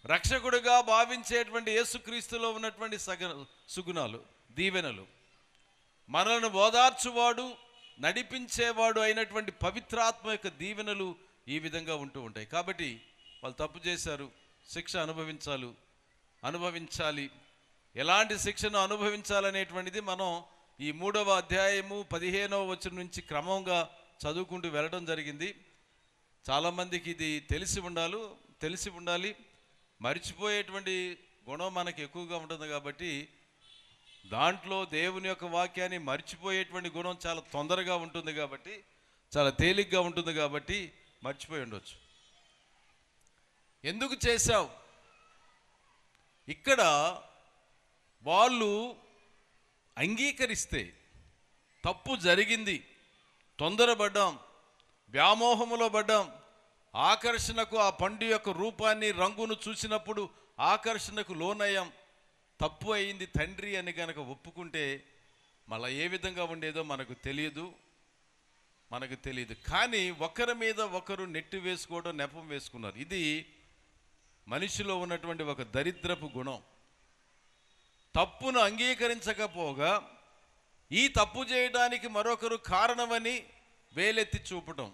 రక్షకుడిగా భావించేటువంటి యేసుక్రీస్తులో ఉన్నటువంటి సుగుణాలు, దీవెనలు, మనల్ని ఓదార్చువాడు, నడిపించేవాడు అయినటువంటి పవిత్రాత్మ యొక్క దీవెనలు ఈ విధంగా ఉంటూ ఉంటాయి. కాబట్టి వాళ్ళు తప్పు చేశారు, శిక్ష అనుభవించాలి. ఎలాంటి శిక్షను అనుభవించాలనేటువంటిది మనం ఈ 3వ అధ్యాయము 15వ వచనం నుంచి క్రమంగా చదువుకుంటూ వెళ్ళడం జరిగింది. చాలామందికి ఇది తెలిసి ఉండాలి. మర్చిపోయేటువంటి గుణం మనకి ఎక్కువగా ఉంటుంది. కాబట్టి దాంట్లో దేవుని యొక్క వాక్యాన్ని మర్చిపోయేటువంటి గుణం చాలా తొందరగా ఉంటుంది కాబట్టి, చాలా తేలిగ్గా ఉంటుంది కాబట్టి మర్చిపోయి ఉండొచ్చు. ఎందుకు చేశావు? ఇక్కడ వాళ్ళు అంగీకరిస్తే తప్పు జరిగింది, తొందరపడ్డాం, వ్యామోహములో పడ్డాం, ఆకర్షణకు ఆ పండు యొక్క రూపాన్ని రంగును చూసినప్పుడు ఆకర్షణకు లోనయ్యాం, తప్పు అయింది తండ్రి అని కనుక ఒప్పుకుంటే మళ్ళీ ఏ విధంగా ఉండేదో మనకు తెలియదు. కానీ ఒకరి మీద ఒకరు నెట్టి వేసుకోవడం, నెపం వేసుకున్నారు. ఇది మనిషిలో ఉన్నటువంటి ఒక దరిద్రపు గుణం. తప్పును అంగీకరించకపోగా ఈ తప్పు చేయడానికి మరొకరు కారణమని వేలెత్తి చూపటం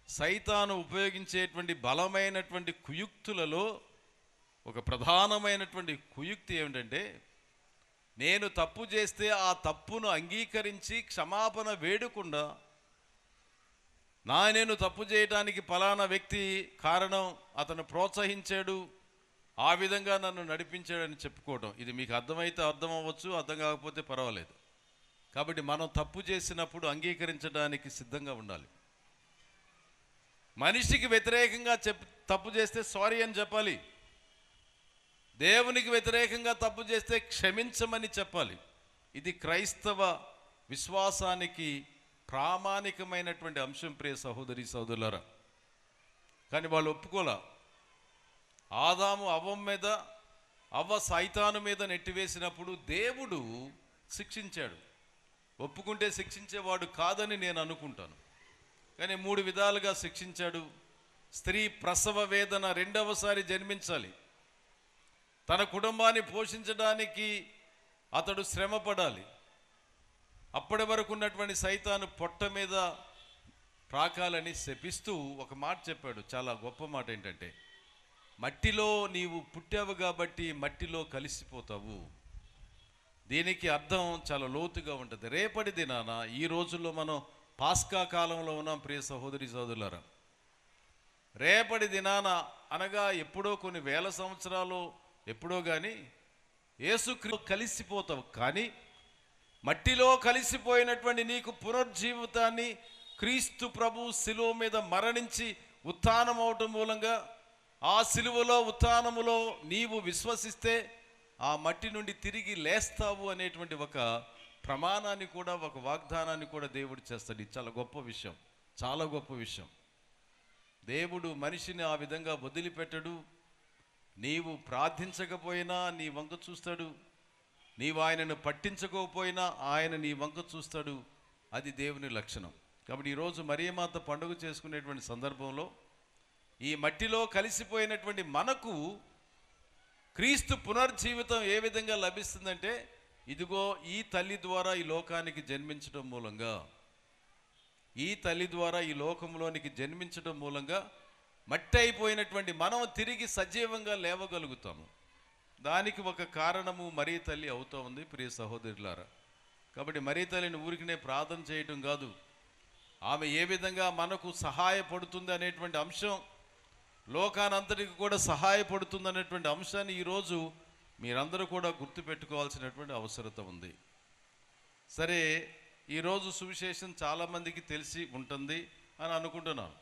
సైతాను ఉపయోగించేటువంటి బలమైనటువంటి కుయుక్తులలో ఒక ప్రధానమైనటువంటి కుయుక్తి ఏమిటంటే, నేను తప్పు చేస్తే ఆ తప్పును అంగీకరించి క్షమాపణ వేడకుండా, నేను తప్పు చేయడానికి ఫలానా వ్యక్తి కారణం, అతను ప్రోత్సహించాడు, ఆ విధంగా నన్ను నడిపించాడని చెప్పుకోవడం. ఇది మీకు అర్థమైతే అర్థం అవ్వచ్చు, అర్థం కాకపోతే పర్వాలేదు. కాబట్టి మనం తప్పు చేసినప్పుడు అంగీకరించడానికి సిద్ధంగా ఉండాలి. మనిషికి వ్యతిరేకంగా తప్పు చేస్తే సారీ అని చెప్పాలి. దేవునికి వ్యతిరేకంగా తప్పు చేస్తే క్షమించమని చెప్పాలి. ఇది క్రైస్తవ విశ్వాసానికి ప్రామాణికమైనటువంటి అంశం, ప్రియ సహోదరి సహోదరులారా. కానీ వాళ్ళు ఒప్పుకోలా. ఆదాము అవ్వ మీద, అవ్వ సైతాను మీద నెట్టివేసినప్పుడు దేవుడు శిక్షించాడు. ఒప్పుకుంటే శిక్షించేవాడు కాదని నేను అనుకుంటాను, కానీ 3 విధాలుగా శిక్షించాడు. స్త్రీ ప్రసవ వేదన, రెండవసారి జన్మించాలి, తన కుటుంబాన్ని పోషించడానికి అతడు శ్రమపడాలి. అప్పటి వరకు ఉన్నటువంటి సైతాను పొట్ట మీద ప్రాకాలని శపిస్తూ ఒక మాట చెప్పాడు, చాలా గొప్ప మాట. ఏంటంటే, మట్టిలో నీవు పుట్టావు కాబట్టి మట్టిలో కలిసిపోతావు. దీనికి అర్థం చాలా లోతుగా ఉంటుంది. రేపటి దినాన, ఈ రోజుల్లో మనం పాస్కా కాలంలో ఉన్నాం ప్రియ సహోదరి సహోదరులారా. రేపటి దినాన అనగా ఎప్పుడో కొన్ని వేల సంవత్సరాలు ఎప్పుడో కానీ యేసుక్రీస్తు కలిసిపోతావు. కానీ మట్టిలో కలిసిపోయినటువంటి నీకు పునర్జీవితాన్ని క్రీస్తు ప్రభు శిలువ మీద మరణించి ఉత్థానం అవటం మూలంగా, ఆ శిలువలో ఉత్థానములో నీవు విశ్వసిస్తే ఆ మట్టి నుండి తిరిగి లేస్తావు అనేటువంటి ఒక ప్రమాణాన్ని కూడా, ఒక వాగ్దానాన్ని కూడా దేవుడు చేస్తాడు. ఇది చాలా గొప్ప విషయం, చాలా గొప్ప విషయం. దేవుడు మనిషిని ఆ విధంగా వదిలిపెట్టడు. నీవు ప్రార్థించకపోయినా నీ వంక చూస్తాడు, నీవు ఆయనను పట్టించకపోయినా ఆయన నీ వంక చూస్తాడు. అది దేవుని లక్షణం. కాబట్టి ఈరోజు మరియమాత పండుగ చేసుకునేటువంటి సందర్భంలో ఈ మట్టిలో కలిసిపోయినటువంటి మనకు క్రీస్తు పునర్జీవితం ఏ విధంగా లభిస్తుందంటే, ఇదిగో ఈ తల్లి ద్వారా ఈ లోకానికి జన్మించడం మూలంగా, ఈ తల్లి ద్వారా ఈ లోకంలోనికి జన్మించడం మూలంగా మట్టి అయిపోయినటువంటి మనం తిరిగి సజీవంగా లేవగలుగుతాము. దానికి ఒక కారణము మరీ తల్లి అవుతూ ఉంది ప్రియ సహోదరులారా. కాబట్టి మరీ తల్లిని ఊరికినే ప్రార్థన చేయటం కాదు, ఆమె ఏ విధంగా మనకు సహాయపడుతుంది అనేటువంటి అంశం, లోకానంతటికి కూడా సహాయపడుతుంది అనేటువంటి అంశాన్ని ఈరోజు మీరందరూ కూడా గుర్తుపెట్టుకోవాల్సినటువంటి అవసరత ఉంది. సరే, ఈరోజు సువిశేషం చాలామందికి తెలిసి ఉంటుంది అని అనుకుంటున్నాను.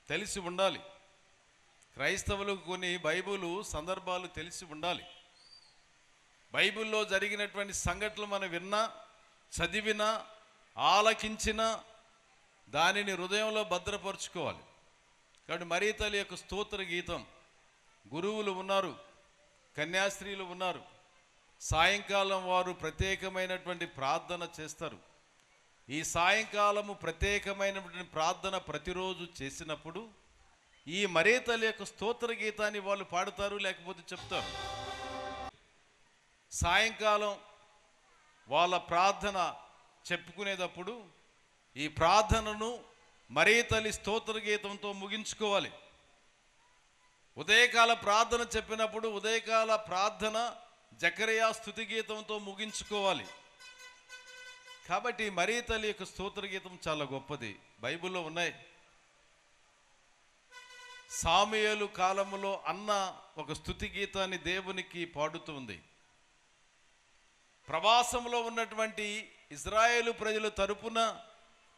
తెలిసి ఉండాలి. క్రైస్తవులకు కొన్ని బైబిల్ సందర్భాలు తెలిసి ఉండాలి. బైబిల్లో జరిగినటువంటి సంఘటనలు మనం విన్నా, చదివినా, ఆలకించినా దానిని హృదయంలో భద్రపరుచుకోవాలి. కాబట్టి మరీ తల్లి యొక్క స్తోత్ర గీతం, గురువులు ఉన్నారు, కన్యాస్త్రీలు ఉన్నారు. సాయంకాలం వారు ప్రత్యేకమైనటువంటి ప్రార్థన చేస్తారు. ఈ సాయంకాలము ప్రత్యేకమైనటువంటి ప్రార్థన ప్రతిరోజు చేసినప్పుడు ఈ మరీ తల్లి యొక్క స్తోత్ర గీతాన్ని వాళ్ళు పాడుతారు, లేకపోతే చెప్తారు. సాయంకాలం వాళ్ళ ప్రార్థన చెప్పుకునేటప్పుడు ఈ ప్రార్థనను మరీ తల్లి స్తోత్ర గీతంతో ముగించుకోవాలి. ఉదయకాల ప్రార్థన చెప్పినప్పుడు ఉదయకాల ప్రార్థన జకరియా స్తుతి గీతంతో ముగించుకోవాలి. కాబట్టి మరీ తల్లి యొక్క స్తోత్ర గీతం చాలా గొప్పది, బైబిల్లో ఉన్నాయి. సాముయేలు కాలములో అన్న ఒక స్తుతి గీతాన్ని దేవునికి పాడుతుంది. ప్రవాసంలో ఉన్నటువంటి ఇజ్రాయేలు ప్రజల తరపున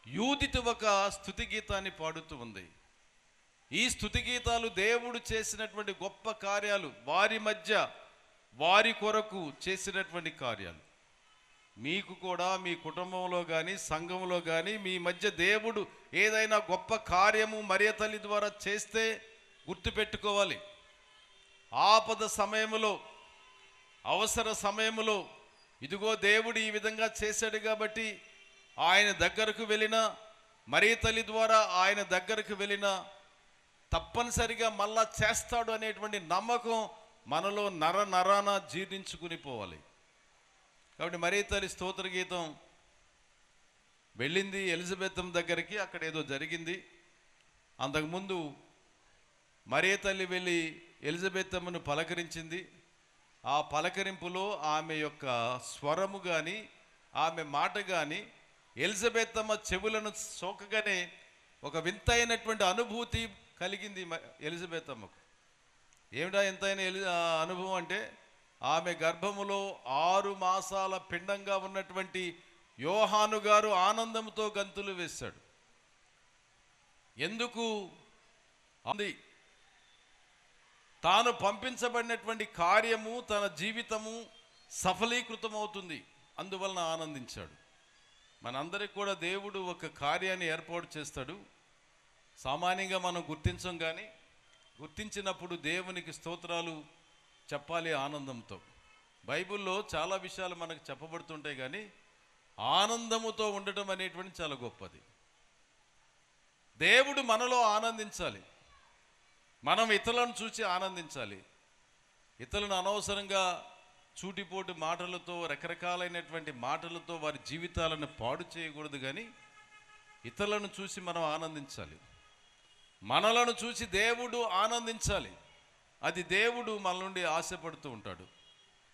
యూదిత ఒక స్తుతి గీతాన్ని పాడుతూ ఉంది. ఈ స్తుతి గీతాలు దేవుడు చేసినటువంటి గొప్ప కార్యాలు, వారి మధ్య వారి కొరకు చేసినటువంటి కార్యాలు. మీకు కూడా మీ కుటుంబంలో కానీ సంఘంలో కానీ మీ మధ్య దేవుడు ఏదైనా గొప్ప కార్యము మరియ తల్లి ద్వారా చేస్తే గుర్తుపెట్టుకోవాలి. ఆపద సమయంలో, అవసర సమయంలో ఇదిగో దేవుడు ఈ విధంగా చేశాడు కాబట్టి ఆయన దగ్గరకు వెళ్ళినా, మరియ తల్లి ద్వారా ఆయన దగ్గరకు వెళ్ళినా తప్పనిసరిగా మళ్ళా చేస్తాడు అనేటువంటి నమ్మకం మనలో నరాన జీర్ణించుకుని పోవాలి. కాబట్టి మరియ తల్లి స్తోత్ర గీతం వెళ్ళింది ఎలిజబెతమ్మ దగ్గరికి. అక్కడ ఏదో జరిగింది. అంతకుముందు మరియ తల్లి వెళ్ళి ఎలిజబెతమ్మను పలకరించింది. ఆ పలకరింపులో ఆమె యొక్క స్వరము కానీ ఆమె మాట కానీ ఎలిజబెతమ్మ చెవులను సోకగానే ఒక వింతైనటువంటి అనుభూతి కలిగింది ఎలిజబెతమ్మకు. ఏమిటా ఎంతైన అనుభవం అంటే, ఆమె గర్భములో 6 మాసాల పిండంగా ఉన్నటువంటి యోహాను గారు ఆనందంతో గంతులు వేశాడు. ఎందుకు అంది? తాను పంపించబడినటువంటి కార్యము, తన జీవితము సఫలీకృతమవుతుంది, అందువలన ఆనందించాడు. మనందరికి కూడా దేవుడు ఒక కార్యాన్ని ఏర్పాటు చేస్తాడు. సామాన్యంగా మనం గుర్తించం, కానీ గుర్తించినప్పుడు దేవునికి స్తోత్రాలు చెప్పాలి ఆనందంతో. బైబిల్లో చాలా విషయాలు మనకు చెప్పబడుతుంటాయి, కానీ ఆనందముతో ఉండటం అనేటువంటి చాలా గొప్పది. దేవుడు మనలో ఆనందించాలి, మనం ఇతరులను చూసి ఆనందించాలి. ఇతరులను అనవసరంగా చూటిపోటు మాటలతో, రకరకాలైనటువంటి మాటలతో వారి జీవితాలను పాడు చేయకూడదు, కానీ ఇతరులను చూసి మనం ఆనందించాలి. మనలను చూసి దేవుడు ఆనందించాలి. అది దేవుడు మన నుండి ఆశపడుతూ ఉంటాడు.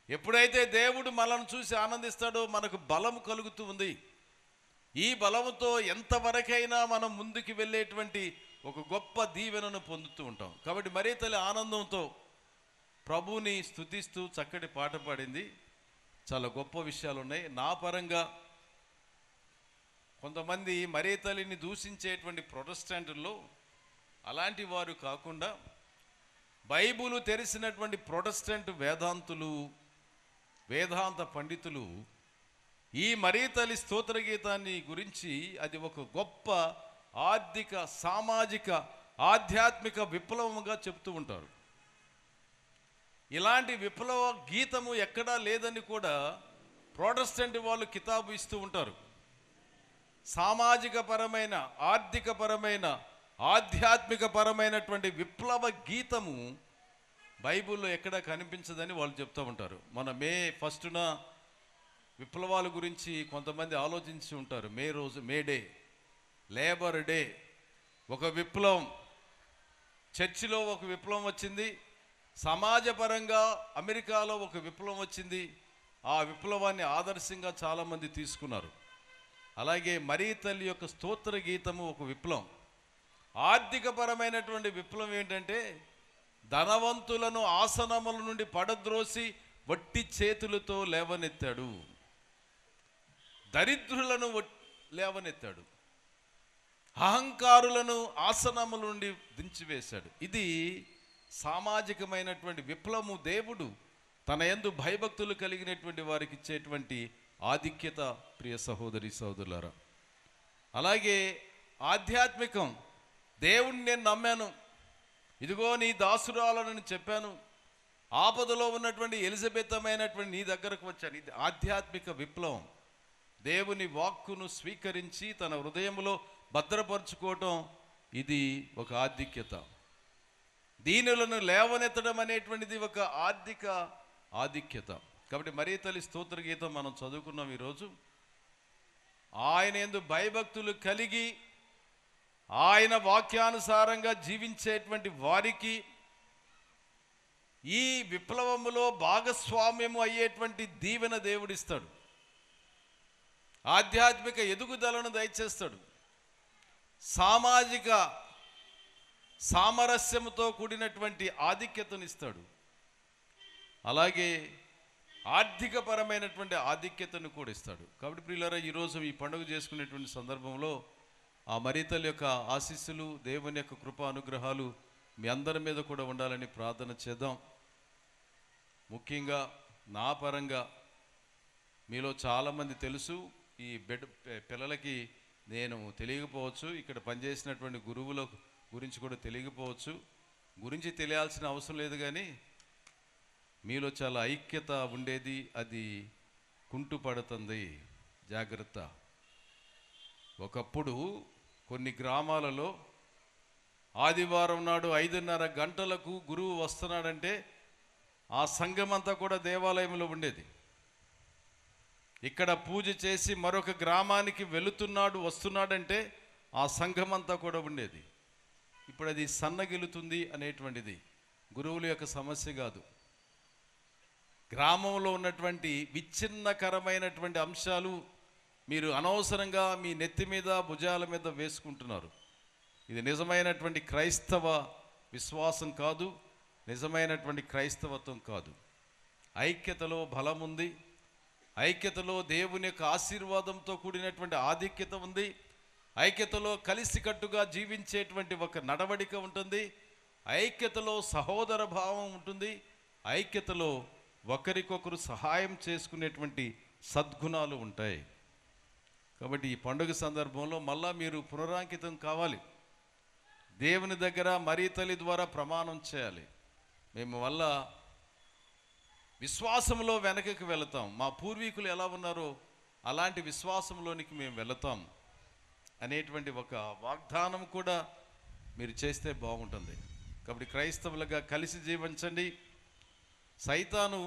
ఎప్పుడైతే దేవుడు మనల్ని చూసి ఆనందిస్తాడో మనకు బలము కలుగుతూ ఉంది. ఈ బలముతో ఎంతవరకైనా మనం ముందుకు వెళ్ళేటువంటి ఒక గొప్ప దీవెనను పొందుతూ ఉంటాం. కాబట్టి మరియ తల్లి ఆనందంతో ప్రభువుని స్తుతిస్తూ చక్కటి పాట పాడింది. చాలా గొప్ప విషయాలు ఉన్నాయి. నా పరంగా కొంతమంది మరియ తల్లిని దూషించేటువంటి ప్రొటెస్టెంటుల్లో అలాంటి వారు కాకుండా బైబిలు తెలిసినటువంటి ప్రొటెస్టెంట్ వేదాంతులు, వేదాంత పండితులు ఈ మరియ తల్లి స్తోత్ర గీతాన్ని గురించి అది ఒక గొప్ప ఆర్థిక, సామాజిక, ఆధ్యాత్మిక విప్లవముగా చెప్తూ ఉంటారు. ఇలాంటి విప్లవ గీతము ఎక్కడా లేదని కూడా ప్రొటెస్టెంట్ వాళ్ళు కితాబు ఇస్తూ ఉంటారు. సామాజిక పరమైన, ఆర్థిక పరమైన, ఆధ్యాత్మిక పరమైనటువంటి విప్లవ గీతము బైబిల్లో ఎక్కడా కనిపించదని వాళ్ళు చెప్తూ ఉంటారు. మన మే 1న విప్లవాల గురించి కొంతమంది ఆలోచించి ఉంటారు. మే రోజు మే డే, లేబర్ డే, ఒక విప్లవం. చర్చిలో ఒక విప్లవం వచ్చింది, సమాజపరంగా అమెరికాలో ఒక విప్లవం వచ్చింది. ఆ విప్లవాన్ని ఆదర్శంగా చాలామంది తీసుకున్నారు. అలాగే మరియ తల్లి యొక్క స్తోత్ర గీతము ఒక విప్లవం. ఆర్థికపరమైనటువంటి విప్లవం ఏంటంటే, ధనవంతులను ఆసనముల నుండి పడద్రోసి వట్టి చేతులతో లేవనెత్తాడు, దరిద్రులను లేవనెత్తాడు, అహంకారులను ఆసనముల నుండి దించివేశాడు. ఇది సామాజికమైనటువంటి విప్లవము. దేవుడు తన యందు భయభక్తులు కలిగినటువంటి వారికి ఇచ్చేటువంటి ఆధిక్యత, ప్రియ సహోదరి సహోదరులారా. అలాగే ఆధ్యాత్మికం, దేవుణ్ణి నేను నమ్మాను, ఇదిగో నీ దాసురాలను చెప్పాను, ఆపదలో ఉన్నటువంటి ఎలిజబెతమైనటువంటి నీ దగ్గరకు వచ్చాను. ఇది ఆధ్యాత్మిక విప్లవం. దేవుని వాక్కును స్వీకరించి తన హృదయంలో భద్రపరుచుకోవటం, ఇది ఒక ఆధిక్యత. దీనులను లేవనెత్తడం అనేటువంటిది ఒక ఆధిక్యత. కాబట్టి మరియ తల్లి స్తోత్ర గీతం మనం చదువుకున్నాం ఈరోజు. ఆయన యందు భయభక్తులు కలిగి ఆయన వాక్యానుసారంగా జీవించేటువంటి వారికి ఈ విప్లవములో భాగస్వామ్యము అయ్యేటువంటి దీవెన దేవుడిస్తాడు. ఆధ్యాత్మిక ఎదుగుదలను దయచేస్తాడు. సామాజిక సామరస్యముతో కూడినటువంటి ఆధిక్యతనిస్తాడు. అలాగే ఆర్థికపరమైనటువంటి ఆధిక్యతను కూడా ఇస్తాడు. కాబట్టి ప్రియులారా, ఈరోజు ఈ పండుగ చేసుకునేటువంటి సందర్భంలో ఆ మరీతల్లి యొక్క ఆశీస్సులు, దేవుని యొక్క కృపా అనుగ్రహాలు మీ అందరి మీద కూడా ఉండాలని ప్రార్థన చేద్దాం. ముఖ్యంగా నా పరంగా మీలో చాలామంది తెలుసు, ఈ పిల్లలకి నేను తెలియకపోవచ్చు, ఇక్కడ పనిచేసినటువంటి గురువుల గురించి కూడా తెలియకపోవచ్చు, గురించి తెలియాల్సిన అవసరం లేదు. కానీ మీలో చాలా ఐక్యత ఉండేది, అది కుంటుపడుతుంది. జాగ్రత్త. ఒకప్పుడు కొన్ని గ్రామాలలో ఆదివారం నాడు 5:30 గంటలకు గురువు వస్తున్నాడంటే ఆ సంఘం అంతా కూడా దేవాలయంలో ఉండేది. ఇక్కడ పూజ చేసి మరొక గ్రామానికి వెళుతున్నాడు, వస్తున్నాడంటే ఆ సంఘం అంతా కూడా ఉండేది. ఇప్పుడు అది సన్నగిలుతుంది అనేటువంటిది గురువుల యొక్క సమస్య కాదు. గ్రామంలో ఉన్నటువంటి విచ్ఛిన్నకరమైనటువంటి అంశాలు మీరు అనవసరంగా మీ నెత్తి మీద, భుజాల మీద వేసుకుంటున్నారు. ఇది నిజమైనటువంటి క్రైస్తవ విశ్వాసం కాదు, నిజమైనటువంటి క్రైస్తవత్వం కాదు. ఐక్యతలో బలం ఉంది, ఐక్యతలో దేవుని యొక్క ఆశీర్వాదంతో కూడినటువంటి ఆధిక్యత ఉంది, ఐక్యతలో కలిసికట్టుగా జీవించేటువంటి ఒక నడవడిక ఉంటుంది, ఐక్యతలో సహోదర భావం ఉంటుంది, ఐక్యతలో ఒకరికొకరు సహాయం చేసుకునేటువంటి సద్గుణాలు ఉంటాయి. కాబట్టి ఈ పండుగ సందర్భంలో మళ్ళా మీరు పునరాంకితం కావాలి. దేవుని దగ్గర మరీతల్లి ద్వారా ప్రమాణం చేయాలి. మేము వల్ల విశ్వాసంలో వెనకకి వెళతాం, మా పూర్వీకులు ఎలా ఉన్నారో అలాంటి విశ్వాసంలోనికి మేము వెళతాం అనేటువంటి ఒక వాగ్దానం కూడా మీరు చేస్తే బాగుంటుంది. కాబట్టి క్రైస్తవులుగా కలిసి జీవించండి. సైతాను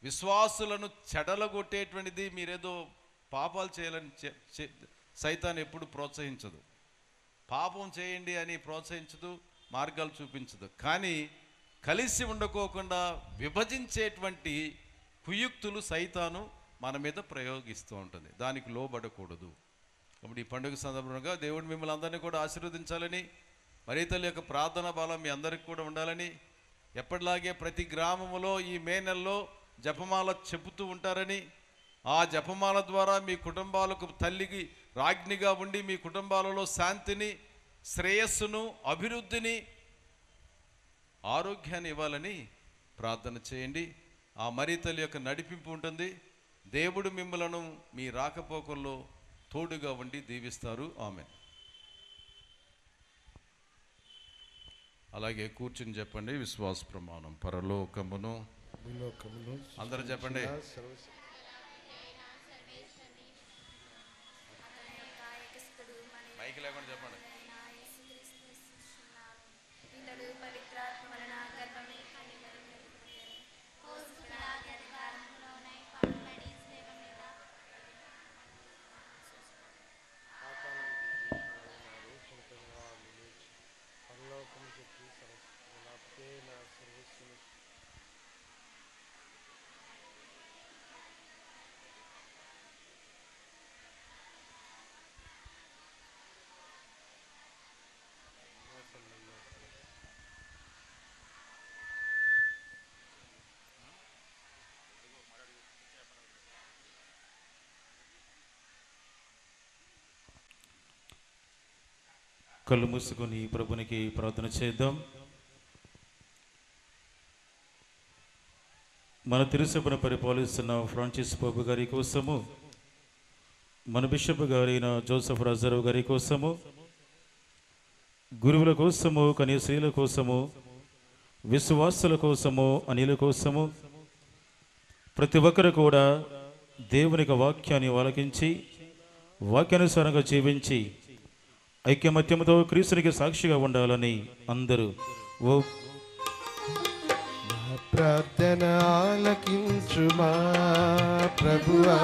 విశ్వాసులను చెడలగొట్టేటువంటిది, మీరేదో పాపాలు చేయాలని సైతాను ఎప్పుడు ప్రోత్సహించదు. పాపం చేయండి అని ప్రోత్సహించదు, మార్గాలు చూపించదు. కానీ కలిసి ఉండకోకుండా విభజించేటువంటి కుయుక్తులు సైతాను మన మీద ప్రయోగిస్తూ ఉంటుంది. దానికి లోబడకూడదు. కాబట్టి ఈ పండుగ సందర్భంగా దేవుడు మిమ్మల్ని అందరినీ కూడా ఆశీర్వదించాలని, మరీతల్లి యొక్క ప్రార్థన బలం మీ అందరికీ కూడా ఉండాలని, ఎప్పటిలాగే ప్రతి గ్రామంలో ఈ మే నెలలో జపమాల చెబుతూ ఉంటారని, ఆ జపమాల ద్వారా మీ కుటుంబాలకు తల్లికి రాజ్ఞిగా ఉండి మీ కుటుంబాలలో శాంతిని, శ్రేయస్సును, అభివృద్ధిని, ఆరోగ్యాన్ని ఇవ్వాలని ప్రార్థన చేయండి. ఆ మరీతల్లి యొక్క నడిపింపు ఉంటుంది. దేవుడు మిమ్మలను మీ రాకపోకల్లో తోడుగా ఉండి దీవిస్తారు. ఆమేన్. అలాగే కూర్చుని చెప్పండి విశ్వాస ప్రమాణం. పరలోకమును, అందరూ చెప్పండి. మైక్ లేకుండా చెప్పండి. కళ్ళు మూసుకొని ప్రభునికి ప్రార్థన చేద్దాం. మన తిరుసభను పరిపాలిస్తున్న ఫ్రాన్సిస్ పోపు గారి కోసము, మన బిషప్ గారైన జోసెఫ్ రాజారావు గారి కోసము, గురువుల కోసము, కన్యాశ్రీల కోసము, విశ్వాసుల కోసము, అనిల కోసము, ప్రతి ఒక్కరు కూడా దేవునికి వాక్యాన్ని ఆలకించి వాక్యానుసారంగా జీవించి ఐక్యమత్యముతో క్రీస్తునికి సాక్షిగా ఉండాలని అందరూ ప్రార్థన ఆలకించుమా ప్రభువా,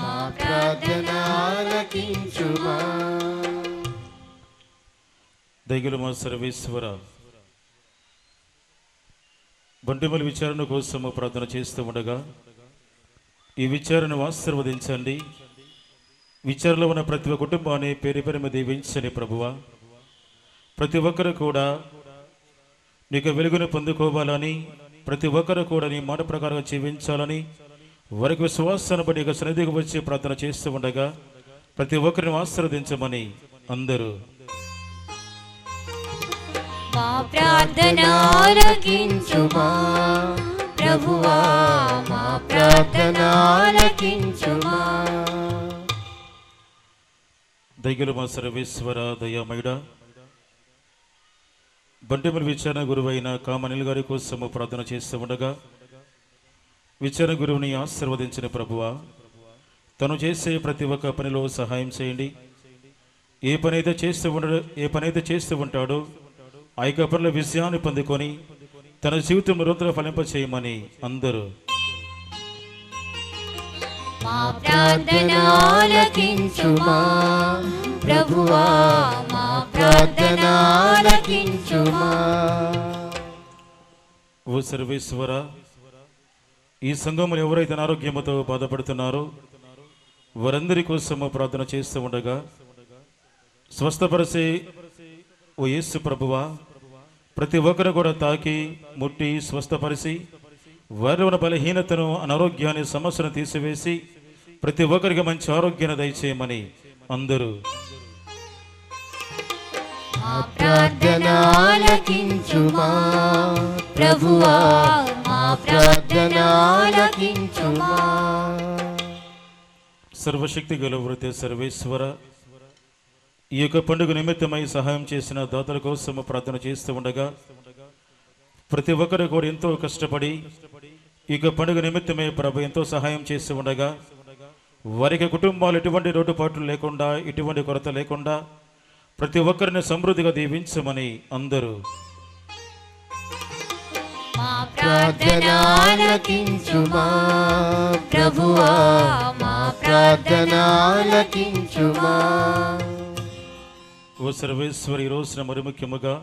మా ప్రార్థన ఆలకించుమా. దైగులు మా సర్వేశ్వర, బంటిమల విచారణ కోసము ప్రార్థన చేస్తూ ఉండగా ఈ విచారణను ఆశీర్వదించండి. విచారణలో ఉన్న ప్రతి ఒక్క కుటుంబాన్ని పేరు పేరు దీవించండి ప్రభువా. ప్రతి ఒక్కరు కూడా నీకు వెలుగును పొందుకోవాలని, ప్రతి ఒక్కరు కూడా నీ మాట ప్రకారం జీవించాలని వారికి విశ్వాసాన్ని బట్టి ఇక సన్నిధికి వచ్చి ప్రార్థన చేస్తూ ఉండగా ప్రతి ఒక్కరిని ఆశీర్వదించమని అందరూ మా ప్రార్థన ఆలకించుమా ప్రభువా, మా ప్రార్థన ఆలకించుమా. దైగలు మా సర్వేశ్వర దయామయుడ, బంటిమల విచారణ గురువైన కామనిల్ గారి కోసము ప్రార్థన చేస్తూ ఉండగా విచారణ గురువుని ఆశీర్వదించిన ప్రభువా, తను చేసే ప్రతి ఒక్క పనిలో సహాయం చేయండి. ఏ పనైతే చేస్తూ ఉంటాడో ఆ యొక్క పనుల విజయాన్ని పొందుకొని తన జీవితం నిరంతరం ఫలింప చేయమని అందరూ మా ప్రార్థన ఆలకించుమా ప్రభువా, మా ప్రార్థన ఆలకించుమా. ఓ సర్వేశ్వర, ఈ సంఘములు ఎవరైతే అనారోగ్యముతో బాధపడుతున్నారో వారందరి కోసము ప్రార్థన చేస్తూ ఉండగా స్వస్థపరిచే ఓ యేసు ప్రభువా, ప్రతి ఒక్కరు కూడా తాకి ముట్టి స్వస్థపరిచి వారి ఉన్న బలహీనతను అనారోగ్యాన్ని సమస్యను తీసివేసి ప్రతి ఒక్కరికి మంచి ఆరోగ్యాన్ని దయచేయమని అందరూ మా ప్రార్థన ఆలకించుమా ప్రభువా, మా ప్రార్థన ఆలకించుమా. సర్వశక్తి గల వృతే సర్వేశ్వర, ఈ యొక్క పండుగ నిమిత్తమై సహాయం చేసిన దాతల కోసం ప్రార్థన చేస్తూ ఉండగా ప్రతి ఒక్కరు కూడా ఎంతో కష్టపడి ఈ యొక్క పండుగ నిమిత్తమే ప్రభు ఎంతో సహాయం చేస్తూ ఉండగా వారికి కుటుంబాలు ఎటువంటి లోటుపాట్లు లేకుండా ఎటువంటి కొరత లేకుండా ప్రతి ఒక్కరిని సమృద్ధిగా దీవించమని అందరూ మా ప్రార్థన ఆలకించుమా ప్రభువా, మా ప్రార్థన ఆలకించుమా. ఓ సర్వేశ్వరి, ఈ రోజున మరి ముఖ్యముగా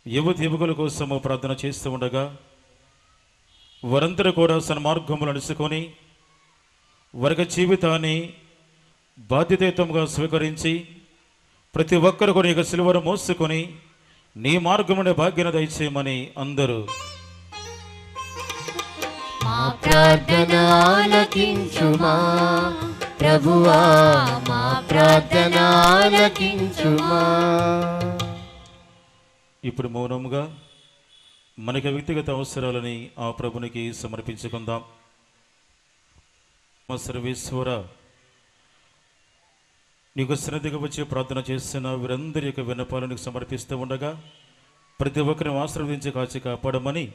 యువకుల కోసము ప్రార్థన చేస్తూ ఉండగా వారందరూ కూడా సన్మార్గములు నడుచుకొని వారి జీవితాన్ని బాధ్యతాయుతంగా స్వీకరించి ప్రతి ఒక్కరు కూడా ఇక సిలువను మోసుకొని నీ మార్గమునే భాగ్యన దయచేయమని అందరూ మా ప్రార్థన ఆలకించుమా ప్రభువా, మా ప్రార్థన ఆలకించుమా. ఇప్పుడు మౌనముగా మనకి వ్యక్తిగత అవసరాలని ఆ ప్రభునికి సమర్పించుకుందాం. మా సర్వేశ్వర, నీకు సన్నిధిగా వచ్చి ప్రార్థన చేస్తున్న వీరందరి యొక్క విన్నపాలను సమర్పిస్తూ ఉండగా ప్రతి ఒక్కరిని ఆశీర్వదించి కాచి కాపాడమని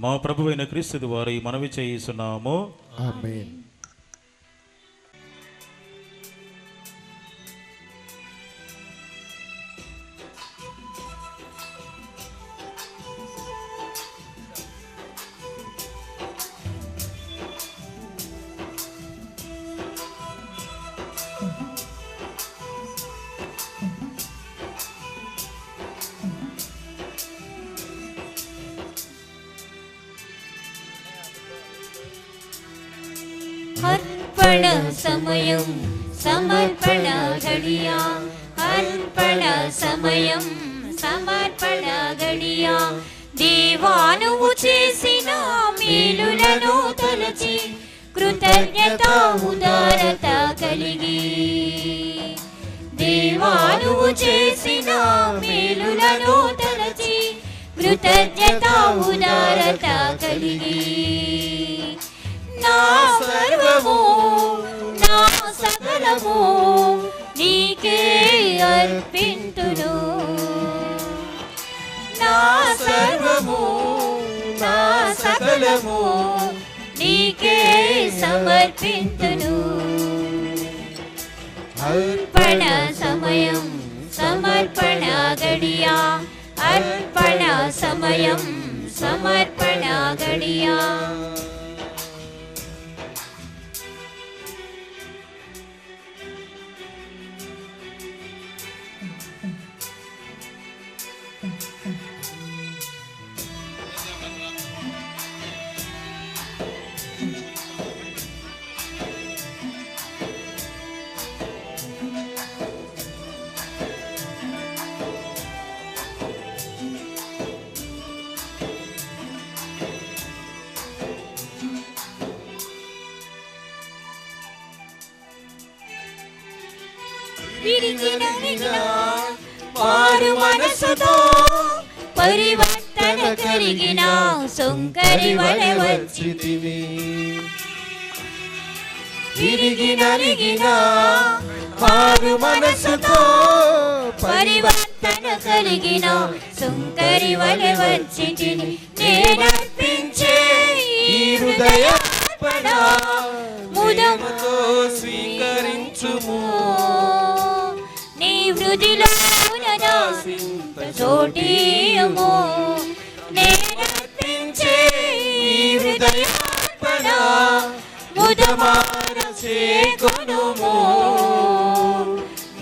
మా ప్రభువైన క్రీస్తు ద్వారా మనవి చేస్తున్నాము. ఆమేన్. అర్పణ సమయం, సమర్పణ గడియా, అర్పణ సమయం, సమర్పణ గడియా. దేవా, నువ్వు చేసిన మేలులను తలచి కృతజ్ఞత ఉదారత కలిగి, దేవా నువ్వు చేసిన మేలులను తలచి కృతజ్ఞత ఉదారత కలిగి, నా సర్వము నా సకలము నీకే అర్పింతును, నా సర్వము నా సకలము నీకే సమర్పింతును. అర్పణ సమయం, సమర్పణ గడియా, అర్పణ సమయం, సమర్పణ గడియా. విరిగి నలిగిన మారు మనసుతో పరివర్తన కలిగిన సుంకరి వలె వచ్చితివి. విరిగి నలిగిన మారు మనసుతో పరివర్తన కలిగిన సుంకరి వలె వచ్చితిని. నేనర్పించే ఈ హృదయార్పణ ముదముతో స్వీకరించుము. నీ హృదిలో చోటీయము. నేనర్పించే ఈ హృదయార్పణ ముదమార చేకొనుము.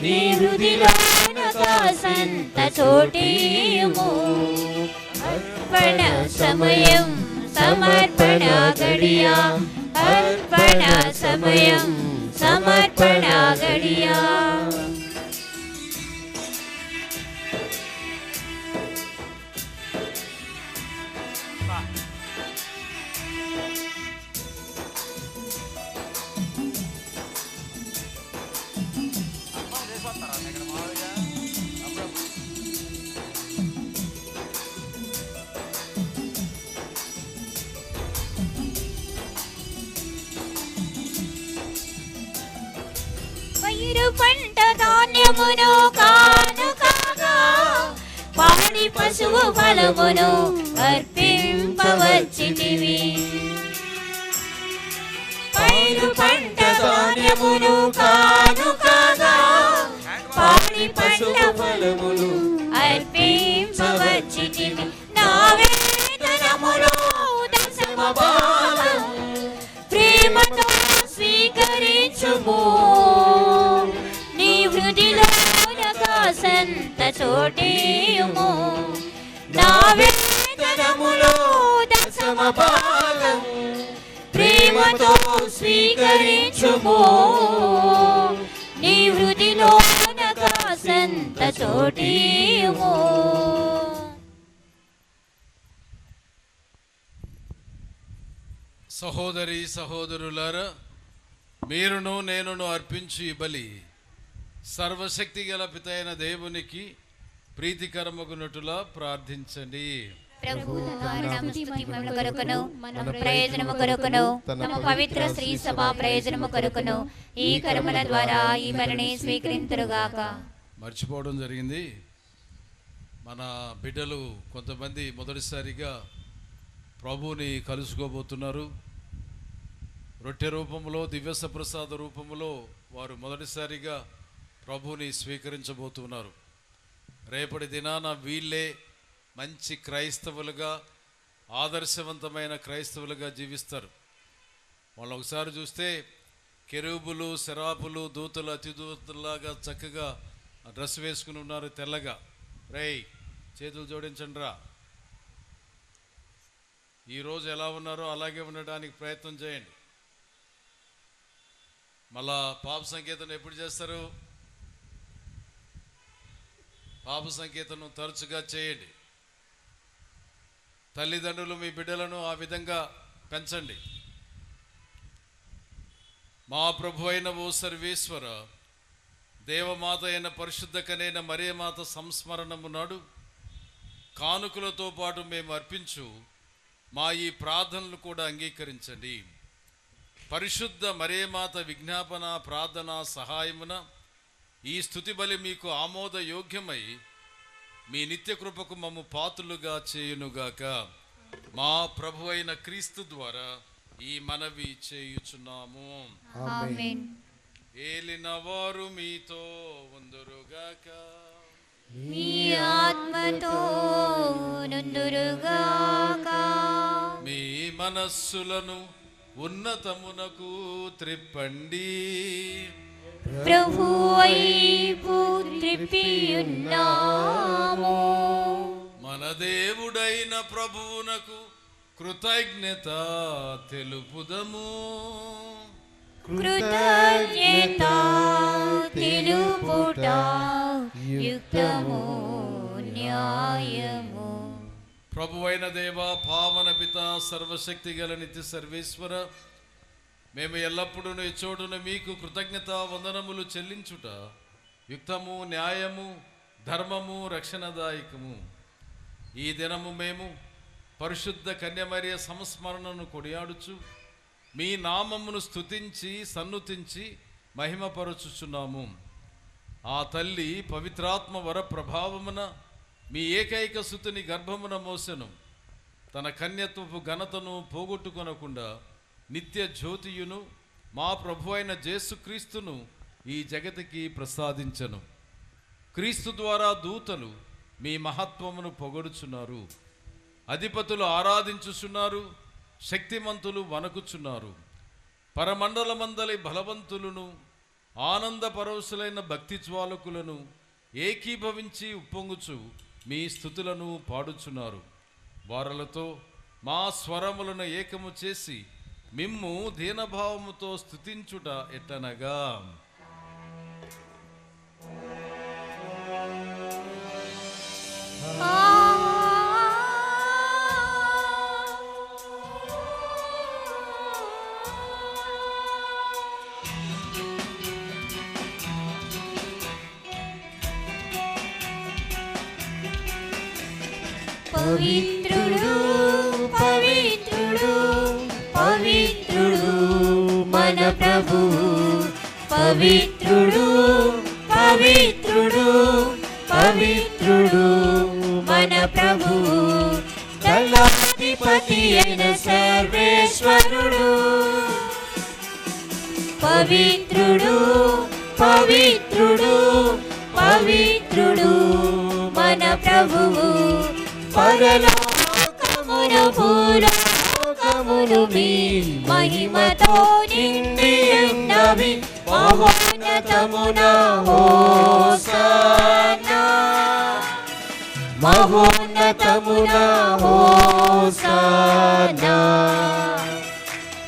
నీ హృదిలో సంత చోటీయము. అర్పణ సమయం సమర్పణ గడియా. అర్పణ సమయం సమర్పణ గడియా. పైరు పంట ధాన్యమును కానుకగా పాడి పశువు ఫలమును అర్పింపవచ్చితివి. పైరు పంట ధాన్యమును కానుకగా పాడి పంట ఫలమును అర్పింపవచ్చితివి. నా వేతనములో దశమ భాగం ప్రేమతో స్వీకరించుము. నీ హృదిలో సంత చోటీయుము. నా వేతనములో దశమ భాగం ప్రేమతో స్వీకరించుము. నీ హృదిలో సంత చోటీయుము. సహోదరి సహోదరులారా, మీరును నేనును అర్పించు ఈ బలి సర్వశక్తి గల పితైన దేవునికి ప్రీతికరమగునట్టులా ప్రార్థించండి. కొరకును మన ప్రయోజనము కొరకును తమ పవిత్ర శ్రీ సభ ప్రయోజనము కొరకును ఈ కర్మల ద్వారా ఈ బలిని స్వీకరింతురుగాక. మర్చిపోవడం జరిగింది. మన బిడ్డలు కొంతమంది మొదటిసారిగా ప్రభువుని కలుసుకోబోతున్నారు. రొట్టె రూపంలో దివ్య ప్రసాద రూపంలో వారు మొదటిసారిగా ప్రభువుని స్వీకరించబోతున్నారు. రేపటి దినాన వీళ్ళే మంచి క్రైస్తవులుగా, ఆదర్శవంతమైన క్రైస్తవులుగా జీవిస్తారు. వాళ్ళు ఒకసారి చూస్తే కెరూబులు, శరాపులు, దూతలు, అతిదూతలాగా చక్కగా డ్రెస్ వేసుకుని ఉన్నారు తెల్లగా. రేయ్, చేతులు జోడించండి రా. ఈరోజు ఎలా ఉన్నారో అలాగే ఉండడానికి ప్రయత్నం చేయండి. మళ్ళా పాప సంకేతం ఎప్పుడు చేస్తారు? పాప సంకేతం తరచుగా చేయండి. తల్లిదండ్రులు మీ బిడ్డలను ఆ విధంగా పెంచండి. మా ప్రభు అయిన ఓ సర్వేశ్వర, దేవమాత అయిన పరిశుద్ధ కనైన మరియమాత సంస్మరణము నాడు కానుకలతో పాటు మేము అర్పించు మా ఈ ప్రార్థనలు కూడా అంగీకరించండి. పరిశుద్ధ మరియమాత విజ్ఞాపన ప్రార్థన సహాయమున ఈ స్తుతి బలి మీకు ఆమోద యోగ్యమై మీ నిత్య కృపకు మమ్ము పాత్రులుగా చేయునుగాక. మా ప్రభు అయిన క్రీస్తు ద్వారా ఈ మనవి చేయుచున్నాము. ఆమేన్. ఏలిన వారు మీతో ఉందురుగాక. మీ ఆత్మతో నుందురుగాక. మీ మనస్సులను ఉన్నతమునకు త్రిప్పండి. ప్రభు వైపు త్రిప్పియున్నాము. మన దేవుడైన ప్రభువునకు కృతజ్ఞత తెలుపుదము. కృతజ్ఞత తెలుపుట యుక్తము న్యాయము. ప్రభువైన దేవ, పావన పిత, సర్వశక్తి గల నిత్య సర్వేశ్వర, మేము ఎల్లప్పుడూ ఈ చోటున మీకు కృతజ్ఞత వందనములు చెల్లించుట యుక్తము, న్యాయము, ధర్మము, రక్షణదాయకము. ఈ దినము మేము పరిశుద్ధ కన్యమరియ సంస్మరణను కొనియాడుచు మీ నామమును స్తుతించి సన్నుతించి మహిమపరచుచున్నాము. ఆ తల్లి పవిత్రాత్మ వర ప్రభావమున మీ ఏకైక సుతుని గర్భమున మోసెను. తన కన్యత్వపు ఘనతను పోగొట్టుకొనకుండా నిత్య జ్యోతియును మా ప్రభు అయిన యేసుక్రీస్తును ఈ జగతికి ప్రసాదించను. క్రీస్తు ద్వారా దూతలు మీ మహత్వమును పొగడుచున్నారు, అధిపతులు ఆరాధించుచున్నారు, శక్తిమంతులు వణకుచున్నారు. పరమండలమందలి బలవంతులను ఆనంద పరవశులైన భక్తి జ్వాలకులను ఏకీభవించి ఉప్పొంగుచు మీ స్తుతులను పాడుచున్నారు. వారలతో మా స్వరములను ఏకము చేసి మిమ్ము దీనభావముతో స్తుతించుట ఎట్టనగా, పవిత్రుడు పవిత్రుడు పవిత్రుడు మన ప్రభువు, పవిత్రుడు పవిత్రుడు పవిత్రుడు మన ప్రభువు, దళాధిపతి అయిన సర్వేశ్వరుడు. పవిత్రుడు పవిత్రుడు పవిత్రుడు మన ప్రభువు, పరలోకమును భూలోకమును మీ మహిమతో నిండి ఉన్నవి. మహోన్నతమున హోసన్నా, మహోన్నతమున హోసన్నా,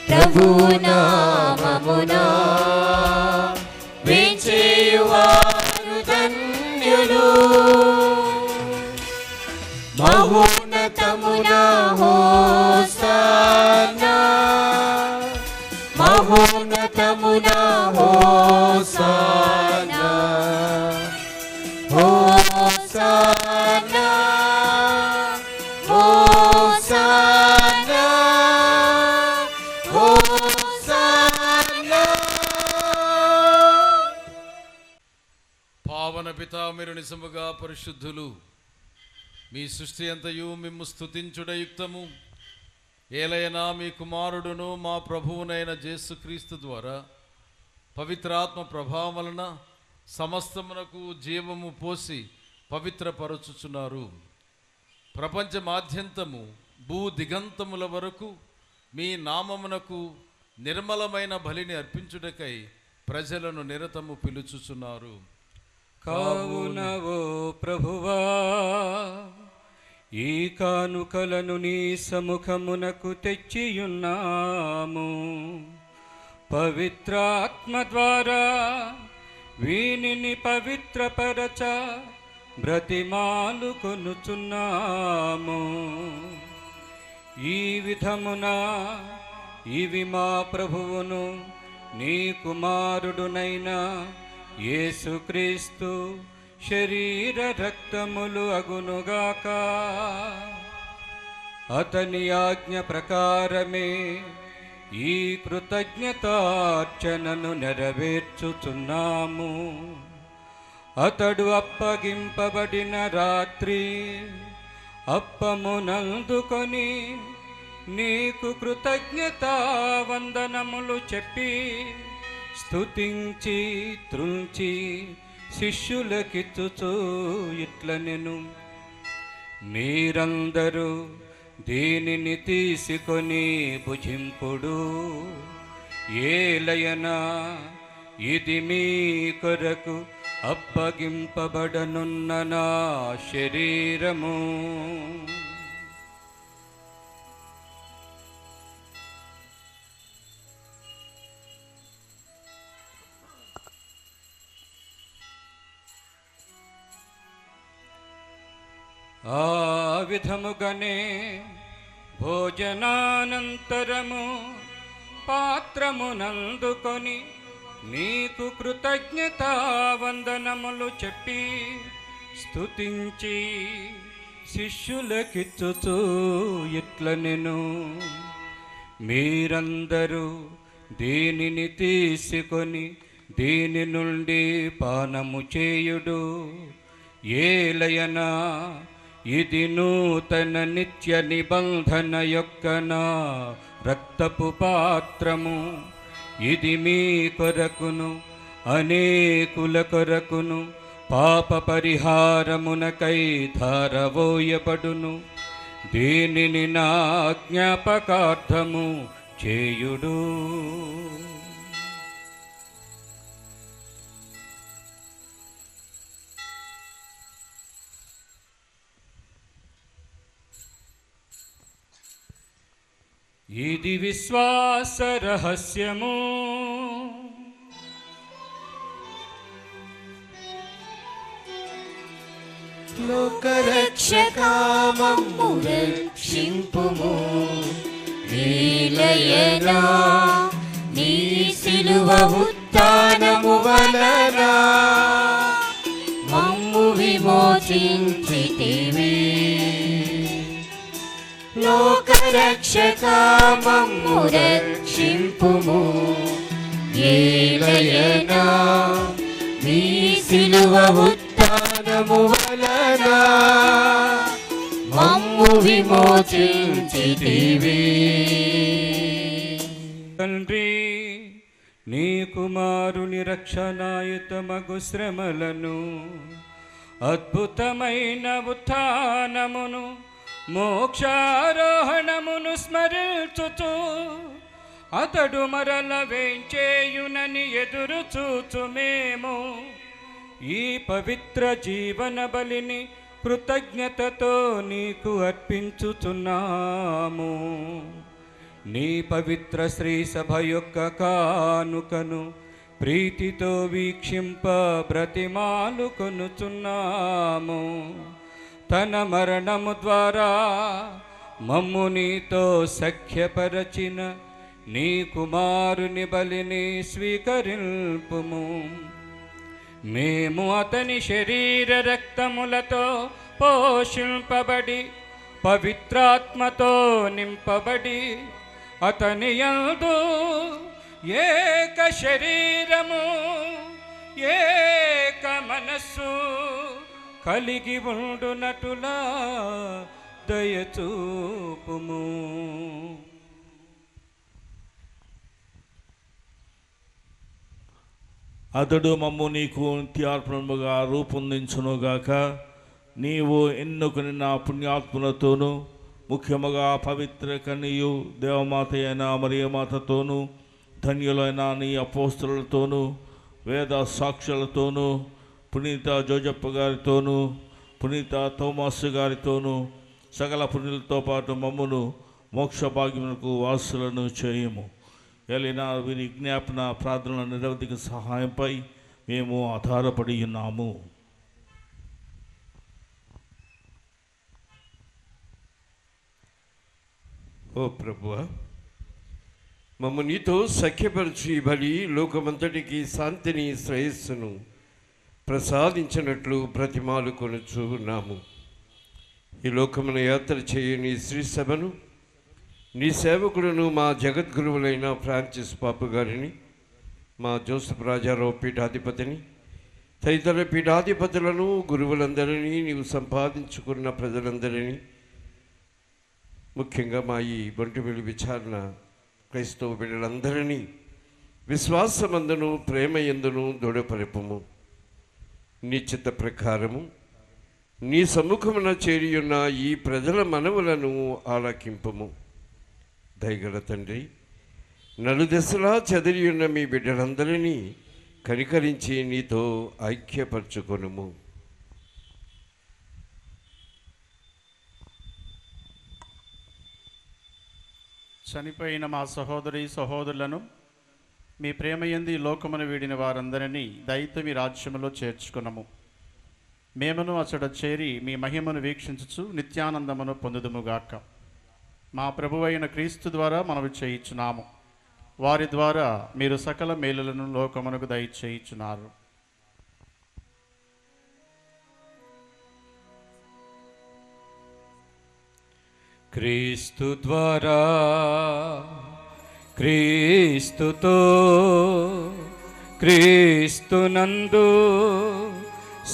ప్రభు నామమున వేంచేయువారు ధన్యులు. మహోన్నతమున హోసన్నా, మహోన్నతమున హోసన్నా, హోసన్నా, హోసన్నా, హోసన్నా. పావన పితా, మీరు నిజముగా పరిశుద్ధులు. మీ సృష్టి అంతయు మిమ్ము స్తుతించుట యుక్తము. ఏలైనా మీ కుమారుడును మా ప్రభువునైన యేసుక్రీస్తు ద్వారా పవిత్రాత్మ ప్రభావం వలన సమస్తమునకు జీవము పోసి పవిత్రపరచుచున్నారు. ప్రపంచమాద్యంతము భూ దిగంతముల వరకు మీ నామమునకు నిర్మలమైన బలిని అర్పించుటకై ప్రజలను నిరతము పిలుచుచున్నారు. కావున ఓ ప్రభువా, ఈ కానుకలను నీ సముఖమునకు తెచ్చియున్నాము. పవిత్రాత్మ ద్వారా వీనిని పవిత్రపరచ బ్రతిమాలు కొనుచున్నాము. ఈ విధమున ఇవి మా ప్రభువును నీ కుమారుడునైన యేసుక్రీస్తు శరీర రక్తములు అగునుగాక. అతని ఆజ్ఞ ప్రకారమే ఈ కృతజ్ఞతార్చనను నెరవేర్చుచున్నాము. అతడు అప్పగింపబడిన రాత్రి అప్పమునందుకొని నీకు కృతజ్ఞతా వందనములు చెప్పి స్తుతించి త్రుంచి శిష్యులకిచ్చుచూ ఇట్లనెను, మీరందరూ దీనిని తీసుకొని భుజింపుడు. ఏలయనా ఇది మీ కొరకు అప్పగింపబడనున్న నా శరీరము. ఆ విధముగానే భోజనానంతరము పాత్రమునందుకొని నీకు కృతజ్ఞతా వందనములు చెప్పి స్తుతించి శిష్యులకిచ్చుచూ ఇట్ల నేను మీరందరూ దీనిని తీసుకొని దీని నుండి పానము చేయుడు. ఏలయనా ఇది నూతన నిత్య నిబంధన యొక్క నా రక్తపు పాత్రము. ఇది మీ కొరకును అనేకుల కొరకును పాప పరిహారమునకై ధారవోయబడును. దీనిని నా జ్ఞాపకార్థము చేయుడు. ఇది విశ్వాస రహస్యము. లోకరక్షకామము రక్షింపుము. ఏలయనా నీ సిలువ ఉత్థానము వలన మమ్ము విమోచించితివి. లోకరక్షకామము రక్షింపుము. ఏలయనా నీ సిలువ ఉత్థానము వలన మమ్ము విమోచించితివి. తండ్రి, నీ కుమారుని రక్షణాయుతమగు శ్రమలను అద్భుతమైన ఉత్థానమును మోక్షారోహణమును స్మరించుచు అతడు మరల వేంచేయునని ఎదురు చూచు మేము ఈ పవిత్ర జీవన బలిని కృతజ్ఞతతో నీకు అర్పించుచున్నాము. నీ పవిత్ర శ్రీ సభ యొక్క కానుకను ప్రీతితో వీక్షింప బ్రతిమాలు కొనుచున్నాము. తన మరణము ద్వారా మమ్ము నీతో సఖ్యపరచిన నీ కుమారుని బలిని స్వీకరింపుము. మేము అతని శరీర రక్తములతో పోషింపబడి పవిత్రాత్మతో నింపబడి అతని యందు ఏక శరీరము ఏక మనస్సు కలిగి ఉండునటులా దయచూపుము. అతడు మమ్ము నీకు నిత్యార్పణముగా రూపొందించునుగాక. నీవు ఎన్నుకొని నా పుణ్యాత్ములతోనూ ముఖ్యముగా పవిత్ర కన్యయు దేవమాత అయిన మరియమాతతోనూ ధన్యులైన నీ అపోస్తలులతోనూ వేద సాక్షులతోనూ పునీత జోజప్ప గారితోనూ పునీత తోమాసు గారితోనూ సకల పుణ్యులతో పాటు మమ్మును మోక్ష భాగ్యమునకు వాసులను చేయము. ఎలినా వీరి జ్ఞాపన ప్రార్థనల నిరవధిక సహాయంపై మేము ఆధారపడి ఉన్నాము. ఓ ప్రభువా, మమ్మ నీతో సఖ్యపరచు ఈ బలి లోకమంతటికి శాంతిని శ్రేయస్సును ప్రసాదించినట్లు బ్రతిమాలు కొనుచు ఉన్నాము. ఈ లోకమున యాత్ర చేయని శ్రీ సభను నీ సేవకులను మా జగద్గురువులైన ఫ్రాన్సిస్ పాపు గారిని, మా జోసెఫ్ రాజారావు పీఠాధిపతిని, తదితర పీఠాధిపతులను గురువులందరినీ నీవు సంపాదించుకున్న ప్రజలందరినీ, ముఖ్యంగా మా ఈ బొంటిమిలి విచారణ క్రైస్తవ బిడ్డలందరినీ విశ్వాసమందును ప్రేమ యందును దృఢపరపుము. నీ చిత్త ప్రకారము నీ సముఖమున చేరియున్న ఈ ప్రజల మనవులను ఆలకింపము. దయగల తండ్రి, నలుదశలా చెదిరియున్న మీ బిడ్డలందరినీ కనికరించి నీతో ఐక్యపరచుకొనుము. చనిపోయిన మా సహోదరి సహోదరులను మీ ప్రేమయందు ఈ లోకమును వీడిన వారందరినీ దయతో మీ రాజ్యములో చేర్చుకున్నాము. మేమును అచట చేరి మీ మహిమను వీక్షించుచు నిత్యానందమును పొందుదుముగాక. మా ప్రభువైన క్రీస్తు ద్వారా మనవి చేయించున్నాము. వారి ద్వారా మీరు సకల మేలులను లోకమునకు దయచేయుచున్నారు. క్రీస్తు ద్వారా, క్రీస్తుతో, క్రీస్తునందు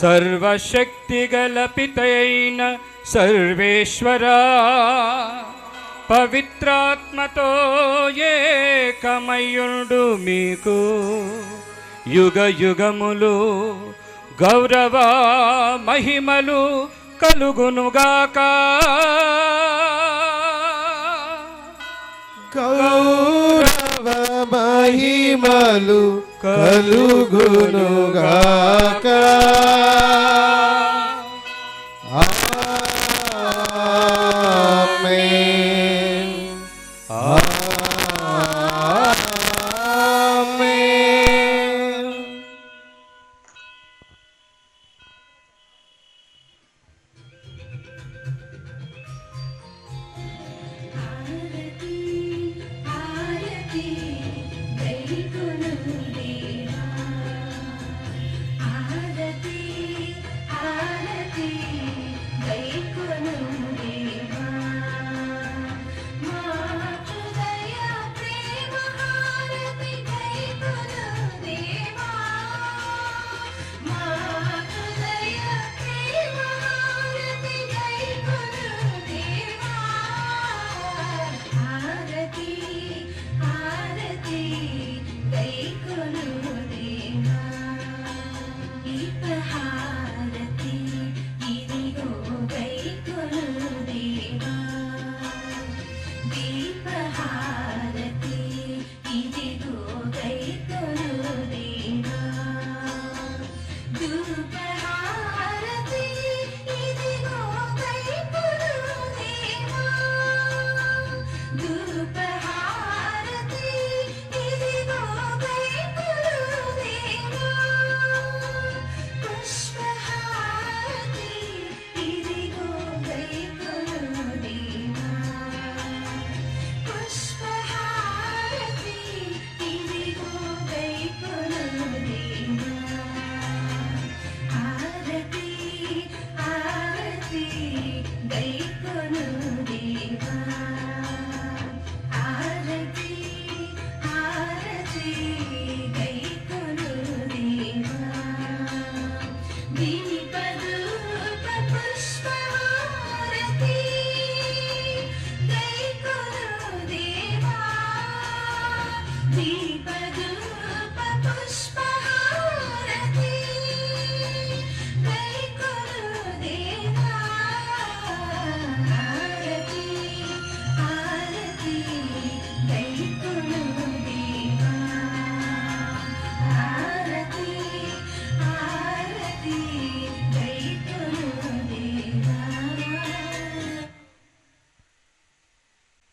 సర్వశక్తిగల పితయైన సర్వేశ్వరా, పవిత్రాత్మతో ఏకమయుండు మీకు యుగ యుగములు గౌరవ మహిమలు కలుగునుగాక. గౌరవ మహిమలు కలుగునుగాక. ఆమేన్. ఆమేన్.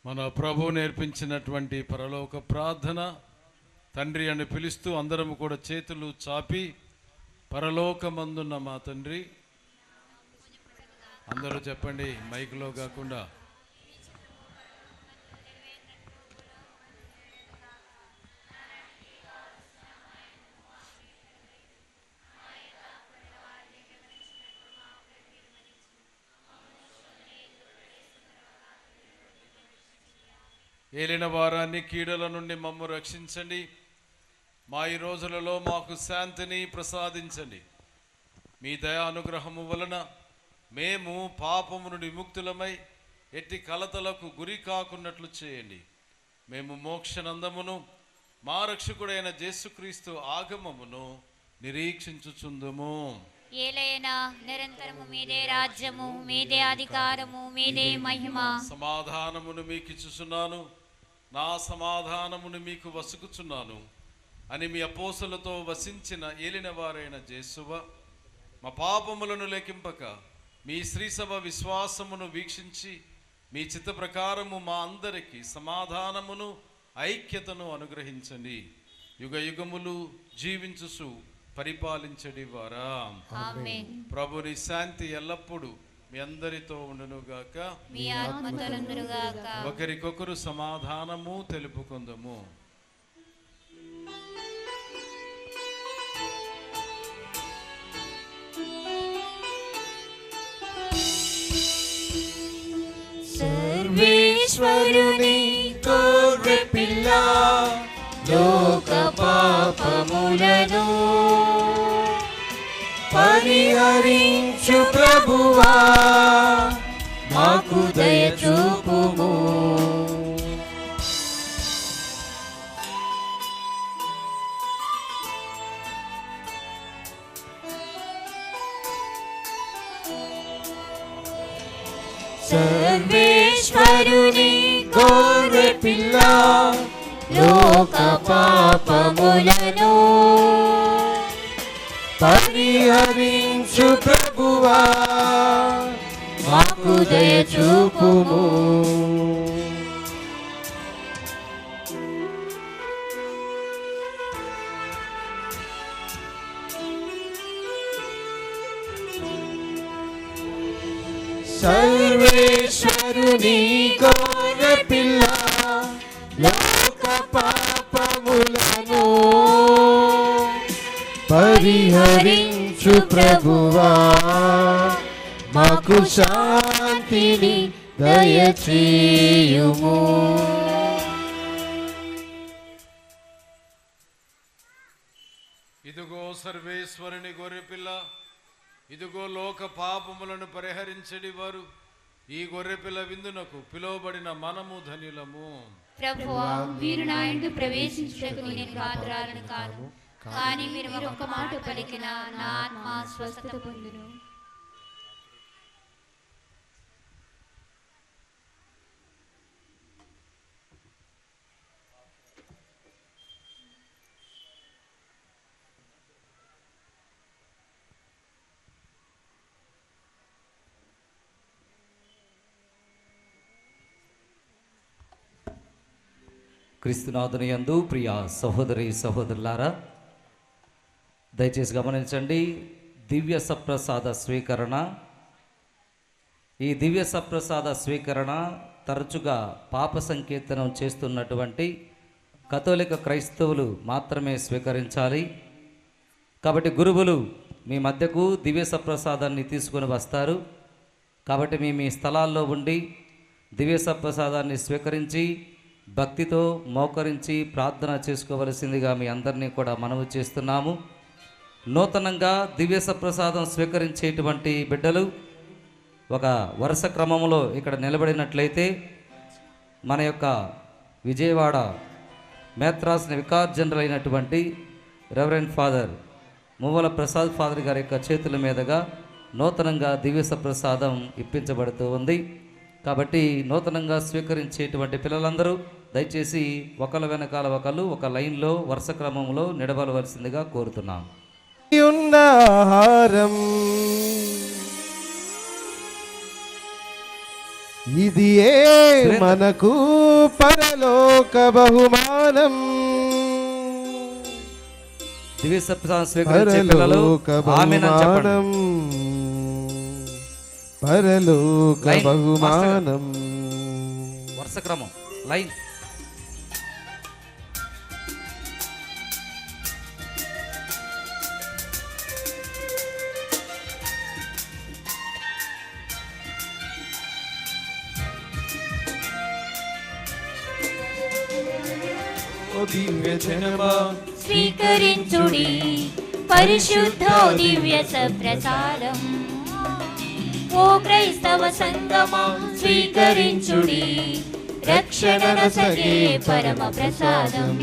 మన ప్రభు నేర్పించినటువంటి పరలోక ప్రార్థన, తండ్రి అని పిలుస్తూ అందరం కూడా చేతులు చాపి, పరలోకమందున్న మా తండ్రి, అందరూ చెప్పండి మైక్లో కాకుండా. ఏలిన వారాన్ని కీడుల నుండి మమ్ము రక్షించండి. మా ఈ రోజులలో మాకు శాంతిని ప్రసాదించండి. మీ దయా అనుగ్రహము వలన మేము పాపము నుండి విముక్తులమై ఎట్టి కలతలకు గురి కాకున్నట్లు చేయండి. మేము మోక్షనందమును మా రక్షకుడైన యేసుక్రీస్తు ఆగమమును నిరీక్షించుచుందుము. ఏలైనా నిరంతరము మీదే రాజ్యము, మీదే అధికారము, మీదే మహిమ. సమాధానమును మీకు ఇచ్చుచున్నాను, నా సమాధానమును మీకు వసుకుచున్నాను అని మీ అపోసలతో వసించిన ఏలిన వారైన యేసువ, మా పాపములను లెక్కింపక మీ శ్రీసభ విశ్వాసమును వీక్షించి మీ చిత్త ప్రకారము మా అందరికీ సమాధానమును ఐక్యతను అనుగ్రహించండి. యుగ యుగములు జీవించుసు పరిపాలించడి వారా. ఆమేన్. ప్రభుని శాంతి ఎల్లప్పుడూ మీ అందరితో ఉండునుగాక, మీ ఆత్మతోనుగాక. ఒకరికొకరు సమాధానము తెలుపుకుందము. సర్వేశ్వరుని గొర్రె పిల్ల లోక పాపములను పరిహరించు ప్రభువా మాకు దయ చూపుము. సర్వేశ్వరుని గొర్రె పిల్ల లోక పాపములను పరిహరించు ప్రభువా మాకు దయ చూపుము. సర్వేశ్వరుని గొర్రె పిల్ల లోక పాపములను పరిహరించు ప్రభువా మాకు శాంతిని దయచేయుము. ఇదిగో సర్వేశ్వరుని గొర్రెపిల్ల, ఇదిగో లోక పాపములను పరిహరించడి వారు, ఈ గొర్రెపిల్ల విందునకు పిలువబడిన మనము ధన్యులము. ప్రభువా, మీరు నా ఇందు ప్రవేశించుటకు నేను పాత్రురాలను కాను, కానీ మీరు ఒక్క మాట పలికిన నా ఆత్మ స్వస్థత పొందును. క్రీస్తునాథుని యందు ప్రియ సహోదరి సహోదరులారా, దయచేసి గమనించండి. దివ్య సప్రసాద స్వీకరణ. ఈ దివ్య సప్రసాద స్వీకరణ తరచుగా పాప సంకీర్తనం చేస్తున్నటువంటి కథోలిక క్రైస్తవులు మాత్రమే స్వీకరించాలి. కాబట్టి గురువులు మీ మధ్యకు దివ్య సప్రసాదాన్ని తీసుకొని వస్తారు. కాబట్టి మీ స్థలాల్లో ఉండి దివ్య సప్రసాదాన్ని స్వీకరించి భక్తితో మోకరించి ప్రార్థన చేసుకోవలసిందిగా మీ అందరినీ కూడా మనవి చేస్తున్నాము. నూతనంగా దివ్య సప్రసాదం స్వీకరించేటువంటి బిడ్డలు ఒక వరుస క్రమంలో ఇక్కడ నిలబడినట్లయితే మన యొక్క విజయవాడ మేత్రాస్ వికార్ జనరల్ అయినటువంటి రెవరెండ్ ఫాదర్ మువ్వల ప్రసాద్ ఫాదర్ గారి యొక్క చేతుల మీదుగా నూతనంగా దివ్య సప్రసాదం ఇప్పించబడుతూ ఉంది. కాబట్టి నూతనంగా స్వీకరించేటువంటి పిల్లలందరూ దయచేసి ఒకళ్ళ వెనకాల ఒకళ్ళు ఒక లైన్లో వరుస క్రమంలో నిలబడవలసిందిగా కోరుతున్నాం. ఆహారం ఇది మనకు పరలోక బహుమానం. దివ్య సప్రసాదం స్వీకరించే పిల్లలు ఆమేన్ అని చెప్పండి. పరలోక బహుమానం. వరుస క్రమం లైన్. దివ్య జనమా స్వీకరించుడి పరిశుద్ధ దివ్య సప్రసాదం. ఓ క్రైస్తవ సంగమా స్వీకరించుడి రక్షణ నొసగే పరమ ప్రసాదం.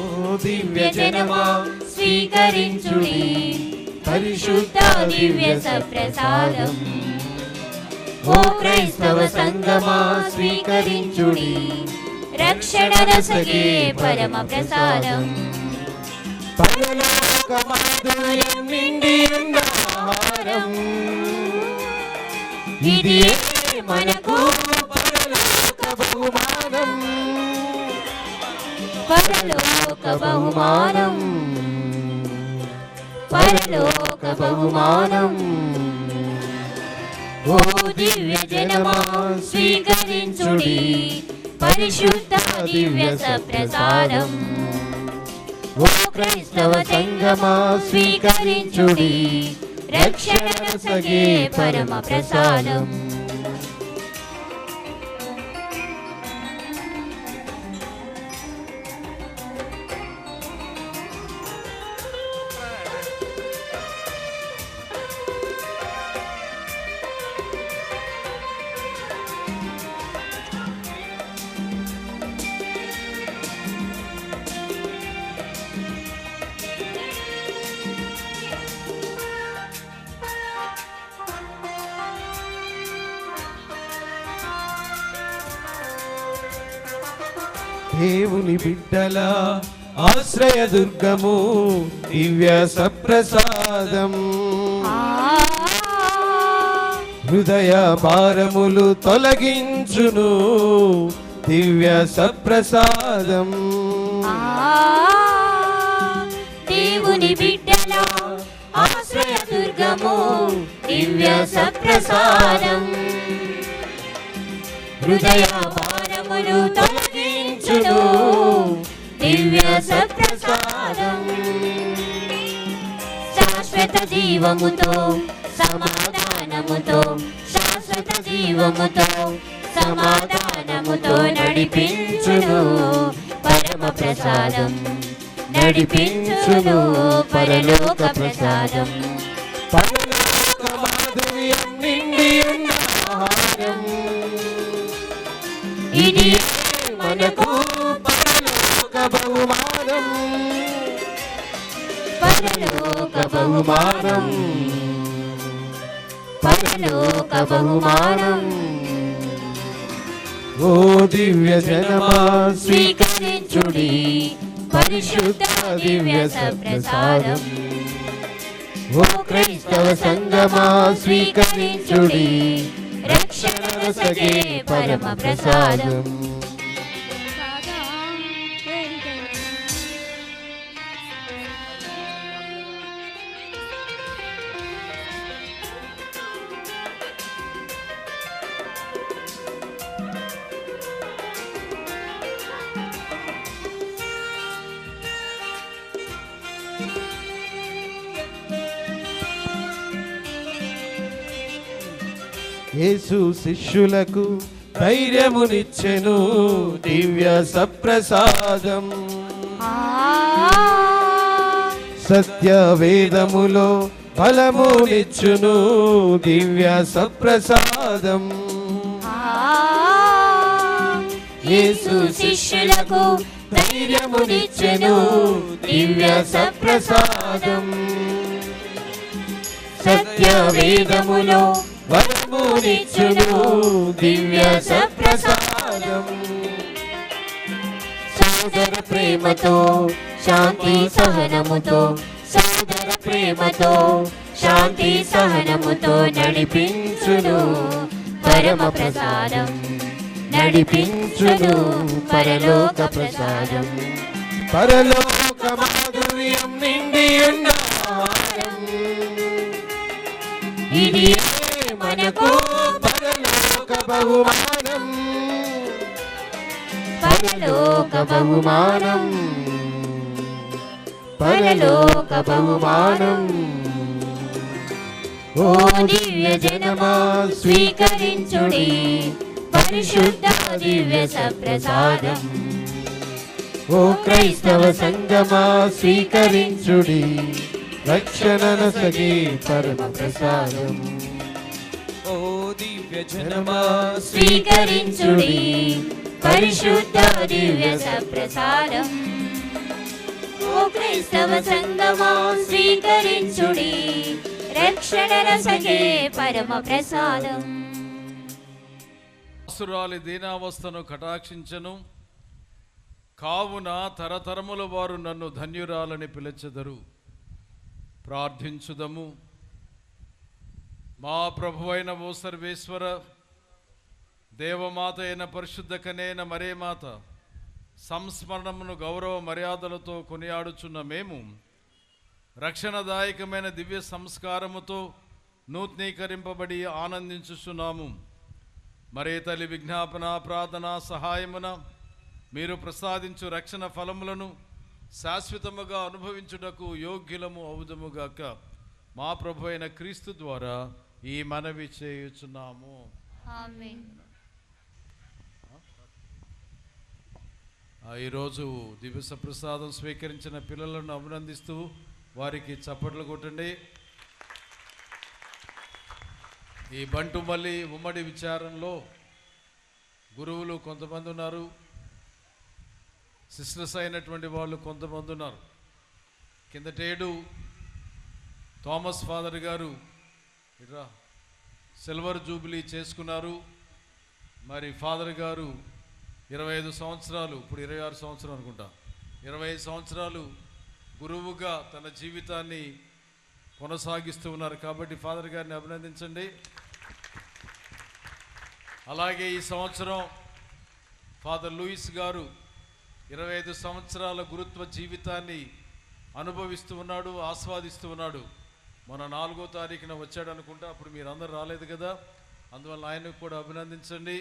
ఓ దివ్య జనమా స్వీకరించుడి పరిశుద్ధ దివ్య సప్రసాదం. ఓ క్రైస్తవ సంగమా స్వీకరించుడి రక్షణ నొసగే పరమ ప్రసాదం. పరలోక మాధుర్యం నిండి ఉన్న ఆహారం ఇది మనకు పరలోక బహుమానం. పరలోక బహుమానం. పరలోక బహుమానం. ఓ దివ్య జనమా స్వీకరించుడి పరిశుద్ధ దివ్య సప్రసాదం. ఓ క్రైస్తవ సంగమా స్వీకరించుడి రక్షణ నొసగే పరమ ప్రసాదం. దేవుని బిడ్డల ఆశ్రయ దుర్గము దివ్య సప్రసాదం హృదయ భారములు తొలగించును దివ్య సప్రసాదం దేవుని బిడ్డల ఆశ్రయ దుర్గము దివ్య సప్రసాదం హృదయ భారములు తొలగించును దివ్య సప్రసాదం శాశ్వత జీవముతో సమాధానముతో శాశ్వత జీవముతో సమాధానముతో నడిపించును పరమ ప్రసాదం నడిపించును పరలోక ప్రసాదం పరలోక మాధుర్యం నిండి ఉన్న ఆహారం ఇది మనకు పరలోక బహుమానం పరలోక బహుమానం పరలోక బహుమానం ఓ దివ్య జనమా స్వీకరించుడి పరిశుద్ధ దివ్య సప్రసాదం ఓ క్రైస్తవ సంగమా స్వీకరించుడి రక్షణ సగే పరమ ప్రసాదం యేసు శిష్యులకు ధైర్యమునిచ్చెను దివ్య సప్రసాదం సత్య వేదములో బలమునిచ్చును దివ్య సప్రసాదం యేసు శిష్యులకు ధైర్యమునిచ్చెను దివ్య సప్రసాదం సత్య వేదములో వరమునిచ్చును దివ్య సప్రసాదం సోదర ప్రేమతో శాంతి సహనముతో సోదర ప్రేమతో శాంతి సహనముతో నడిపించును పరమ ప్రసాదం నడిపించును పరలోక ప్రసాదం పరలోక మాధుర్యం నిండి ఉన్న ఆహారం ఇది మనకు పరలోక బహుమానం పరలోక బహుమానం పరలోక బహుమానం ఓ దివ్య జనమా స్వీకరించుడి పరిశుద్ధ దివ్య సప్రసాదం ఓ క్రైస్తవ సంగమా స్వీకరించుడి రక్షణ సగి పరమ ప్రసాదం ఓ దివ్య జనమా స్వీకరించుడి పరిశుద్ధ దివ్య సప్రసాదం ఓ క్రైస్తవ సంగమా స్వీకరించుడి రక్షణ రసగే పరమ ప్రసాదం అసురాలి దీనావస్థను కటాక్షించను కావున తరతరముల వారు నన్ను ధన్యురాలని పిలిచెదరు. ప్రార్థించుదము. మా ప్రభువైన ఓ సర్వేశ్వర, దేవమాత అయిన పరిశుద్ధ కనేన మరే మాత సంస్మరణమును గౌరవ మర్యాదలతో కొనియాడుచున్న మేము రక్షణదాయకమైన దివ్య సంస్కారముతో నూతనీకరింపబడి ఆనందించుచున్నాము. మరే తల్లి విజ్ఞాపన ప్రార్థన సహాయమున మీరు ప్రసాదించు రక్షణ ఫలములను శాశ్వతముగా అనుభవించుటకు యోగ్యులము అవుదుముగాక. మా ప్రభు అయిన క్రీస్తు ద్వారా ఈ మనవి చేయుచున్నాము. ఆమేన్. ఈరోజు దివ్య ప్రసాదం స్వీకరించిన పిల్లలను అభినందిస్తూ వారికి చప్పట్లు కొట్టండి. ఈ బంటుమల్లి ఉమ్మడి విచారంలో గురువులు కొంతమంది ఉన్నారు, సిస్టర్స్ అయినటువంటి వాళ్ళు కొంతమంది ఉన్నారు. కిందటేడు థామస్ ఫాదర్ గారు సిల్వర్ జూబిలీ చేసుకున్నారు. మరి ఫాదర్ గారు 25 సంవత్సరాలు, ఇప్పుడు 26 సంవత్సరం అనుకుంటా, 25 సంవత్సరాలు గురువుగా తన జీవితాన్ని కొనసాగిస్తూ ఉన్నారు. కాబట్టి ఫాదర్ గారిని అభినందించండి. అలాగే ఈ సంవత్సరం ఫాదర్ లూయిస్ గారు 25 సంవత్సరాల గురుత్వ జీవితాన్ని అనుభవిస్తూ ఉన్నాడు, ఆస్వాదిస్తూ ఉన్నాడు. మన 4వ తారీఖున వచ్చాడు అనుకుంటా, అప్పుడు మీరు అందరు రాలేదు కదా, అందువల్ల ఆయనకు కూడా అభినందించండి.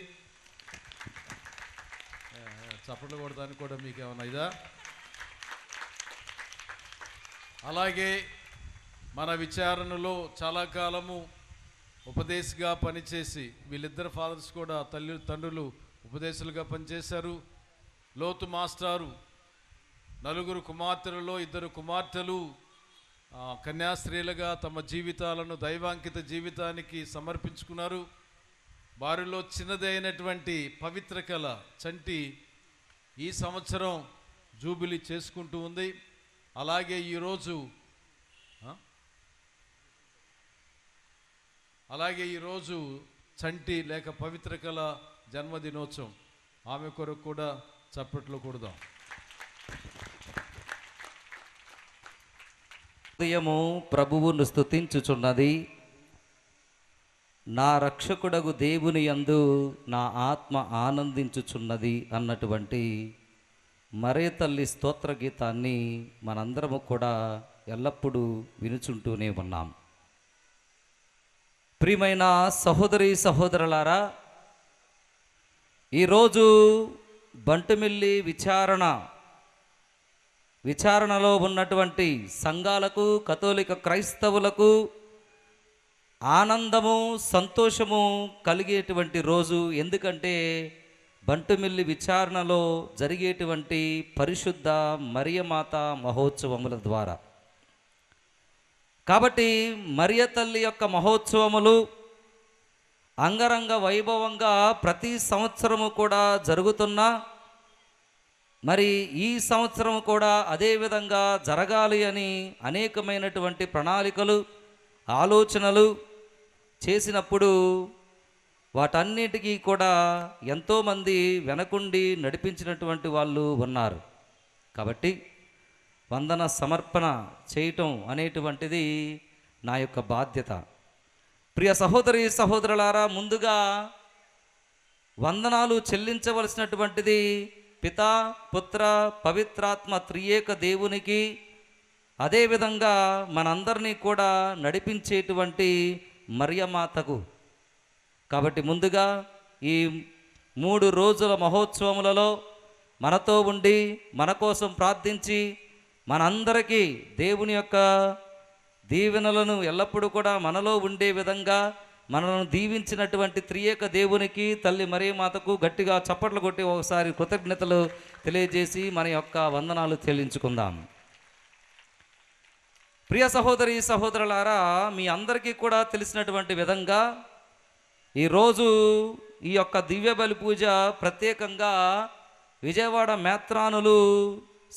చప్పట్లు కొడతానికి కూడా మీకు ఏమన్నా ఇదా? అలాగే మన విచారణలో చాలా కాలము ఉపదేశిగా పనిచేసి, వీళ్ళిద్దరు ఫాదర్స్ కూడా తండ్రులు ఉపదేశాలుగా పనిచేశారు. లోతు మాస్టారు 4 కుమార్తెలలో 2 కుమార్తెలు కన్యాస్త్రీలుగా తమ జీవితాలను దైవాంకిత జీవితానికి సమర్పించుకున్నారు. వారిలో చిన్నదైనటువంటి పవిత్ర కళ చంటి ఈ సంవత్సరం జూబిలీ చేసుకుంటూ ఉంది. అలాగే ఈరోజు చంటి లేక పవిత్ర కళ జన్మదినోత్సవం. ఆమె కొరకు కూడా చప్పట్లు కొడదాం. హృదయము ప్రభువును స్తుతించుచున్నది, నా రక్షకుడగు దేవుని యందు నా ఆత్మ ఆనందించుచున్నది అన్నటువంటి మరే తల్లి స్తోత్ర గీతాన్ని మనందరము కూడా ఎల్లప్పుడూ వినుచుంటూనే ఉన్నాం. ప్రియమైన సహోదరి సహోదరులారా, ఈరోజు బంటుమిల్లి విచారణలో ఉన్నటువంటి సంఘాలకు, కథోలిక క్రైస్తవులకు ఆనందము, సంతోషము కలిగేటువంటి రోజు. ఎందుకంటే బంటుమిల్లి విచారణలో జరిగేటువంటి పరిశుద్ధ మరియమాత మహోత్సవముల ద్వారా. కాబట్టి మరియ తల్లి యొక్క మహోత్సవములు అంగరంగ వైభవంగా ప్రతి సంవత్సరము కూడా జరుగుతున్నా, మరి ఈ సంవత్సరం కూడా అదే విధంగా జరగాలి అని అనేకమైనటువంటి ప్రణాళికలు, ఆలోచనలు చేసినప్పుడు వాటన్నిటికీ కూడా ఎంతోమంది వెనకుండి నడిపించినటువంటి వాళ్ళు ఉన్నారు. కాబట్టి వందన సమర్పణ చేయటం అనేటువంటిది నా యొక్క బాధ్యత. ప్రియ సహోదరి సహోదరులారా, ముందుగా వందనాలు చెల్లించవలసినటువంటిది పితా, పుత్ర, పవిత్రాత్మ త్రియేక దేవునికి, అదేవిధంగా మనందరినీ కూడా నడిపించేటువంటి మరియమాతకు. కాబట్టి ముందుగా ఈ 3 రోజుల మహోత్సవములలో మనతో ఉండి మన కోసం ప్రార్థించి మనందరికీ దేవుని యొక్క దీవెనలను ఎల్లప్పుడూ కూడా మనలో ఉండే విధంగా మనల్ని దీవించినటువంటి త్రియేక దేవునికి, తల్లి మరియమాతకు గట్టిగా చప్పట్లు కొట్టి ఒకసారి కృతజ్ఞతలు తెలియజేసి మన యొక్క వందనాలు చెల్లించుకుందాం. ప్రియ సహోదరి సహోదరులారా, మీ అందరికీ కూడా తెలిసినటువంటి విధంగా ఈరోజు ఈ యొక్క దివ్య బలి పూజ ప్రత్యేకంగా విజయవాడ మేత్రానులు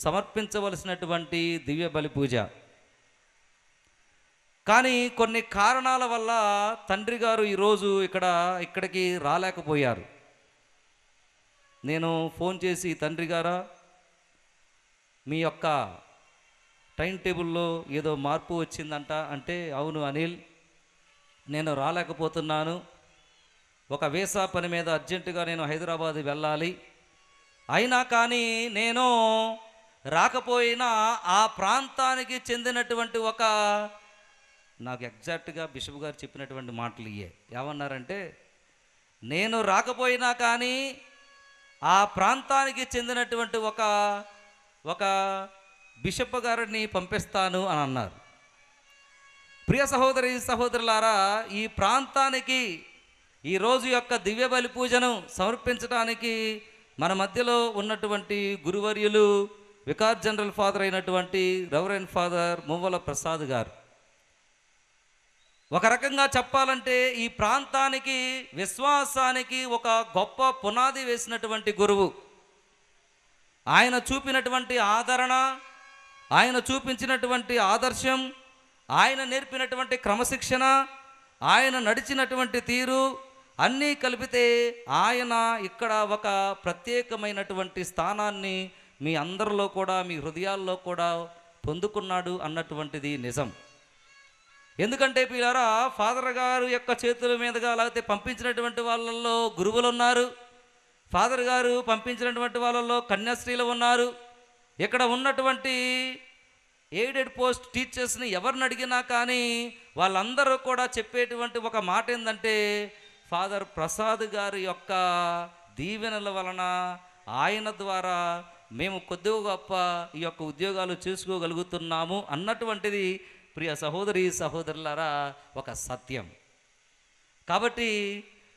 సమర్పించవలసినటువంటి దివ్య బలి పూజ. కానీ కొన్ని కారణాల వల్ల తండ్రి గారు ఈరోజు ఇక్కడికి రాలేకపోయారు. నేను ఫోన్ చేసి, తండ్రి గారా, మీ యొక్క టైం టేబుల్లో ఏదో మార్పు వచ్చిందంట అంటే, అవును అనిల్, నేను రాలేకపోతున్నాను, ఒక వీసా పని మీద అర్జెంటుగా నేను హైదరాబాద్ వెళ్ళాలి, అయినా కానీ నేను రాకపోయినా ఆ ప్రాంతానికి చెందినటువంటి నాకు ఎగ్జాక్ట్గా బిషప్ గారు చెప్పినటువంటి మాటలు ఇయే. ఏమన్నారంటే, నేను రాకపోయినా కానీ ఆ ప్రాంతానికి చెందినటువంటి ఒక బిషప్ గారిని పంపిస్తాను అని అన్నారు. ప్రియ సహోదరి సహోదరులారా, ఈ ప్రాంతానికి ఈరోజు యొక్క దివ్య బలి పూజను సమర్పించడానికి మన మధ్యలో ఉన్నటువంటి గురువర్యులు వికార్ జనరల్ ఫాదర్ అయినటువంటి రెవరెండ్ ఫాదర్ మువ్వల ప్రసాద్ గారు. ఒక రకంగా చెప్పాలంటే ఈ ప్రాంతానికి, విశ్వాసానికి ఒక గొప్ప పునాది వేసినటువంటి గురువు. ఆయన చూపినటువంటి ఆదరణ, ఆయన చూపించినటువంటి ఆదర్శం, ఆయన నేర్పినటువంటి క్రమశిక్షణ, ఆయన నడిచినటువంటి తీరు, అన్నీ కలిపితే ఆయన ఇక్కడ ఒక ప్రత్యేకమైనటువంటి స్థానాన్ని మీ అందరిలో కూడా, మీ హృదయాల్లో కూడా పొందుకున్నాడు అన్నటువంటిది నిజం. ఎందుకంటే పిల్లారా, ఫాదర్ గారు యొక్క చేతుల మీదుగా లేకపోతే పంపించినటువంటి వాళ్ళల్లో గురువులు ఉన్నారు, ఫాదర్ గారు పంపించినటువంటి వాళ్ళల్లో కన్యాస్త్రీలు ఉన్నారు. ఇక్కడ ఉన్నటువంటి ఎయిడెడ్ పోస్ట్ టీచర్స్ని ఎవరిని అడిగినా కానీ వాళ్ళందరూ కూడా చెప్పేటువంటి ఒక మాట ఏంటంటే, ఫాదర్ ప్రసాద్ గారి యొక్క దీవెనల వలన, ఆయన ద్వారా మేము కొద్దిగా గొప్ప ఈ యొక్క ఉద్యోగాలు చేసుకోగలుగుతున్నాము అన్నటువంటిది ప్రియ సహోదరి సహోదరులారా ఒక సత్యం. కాబట్టి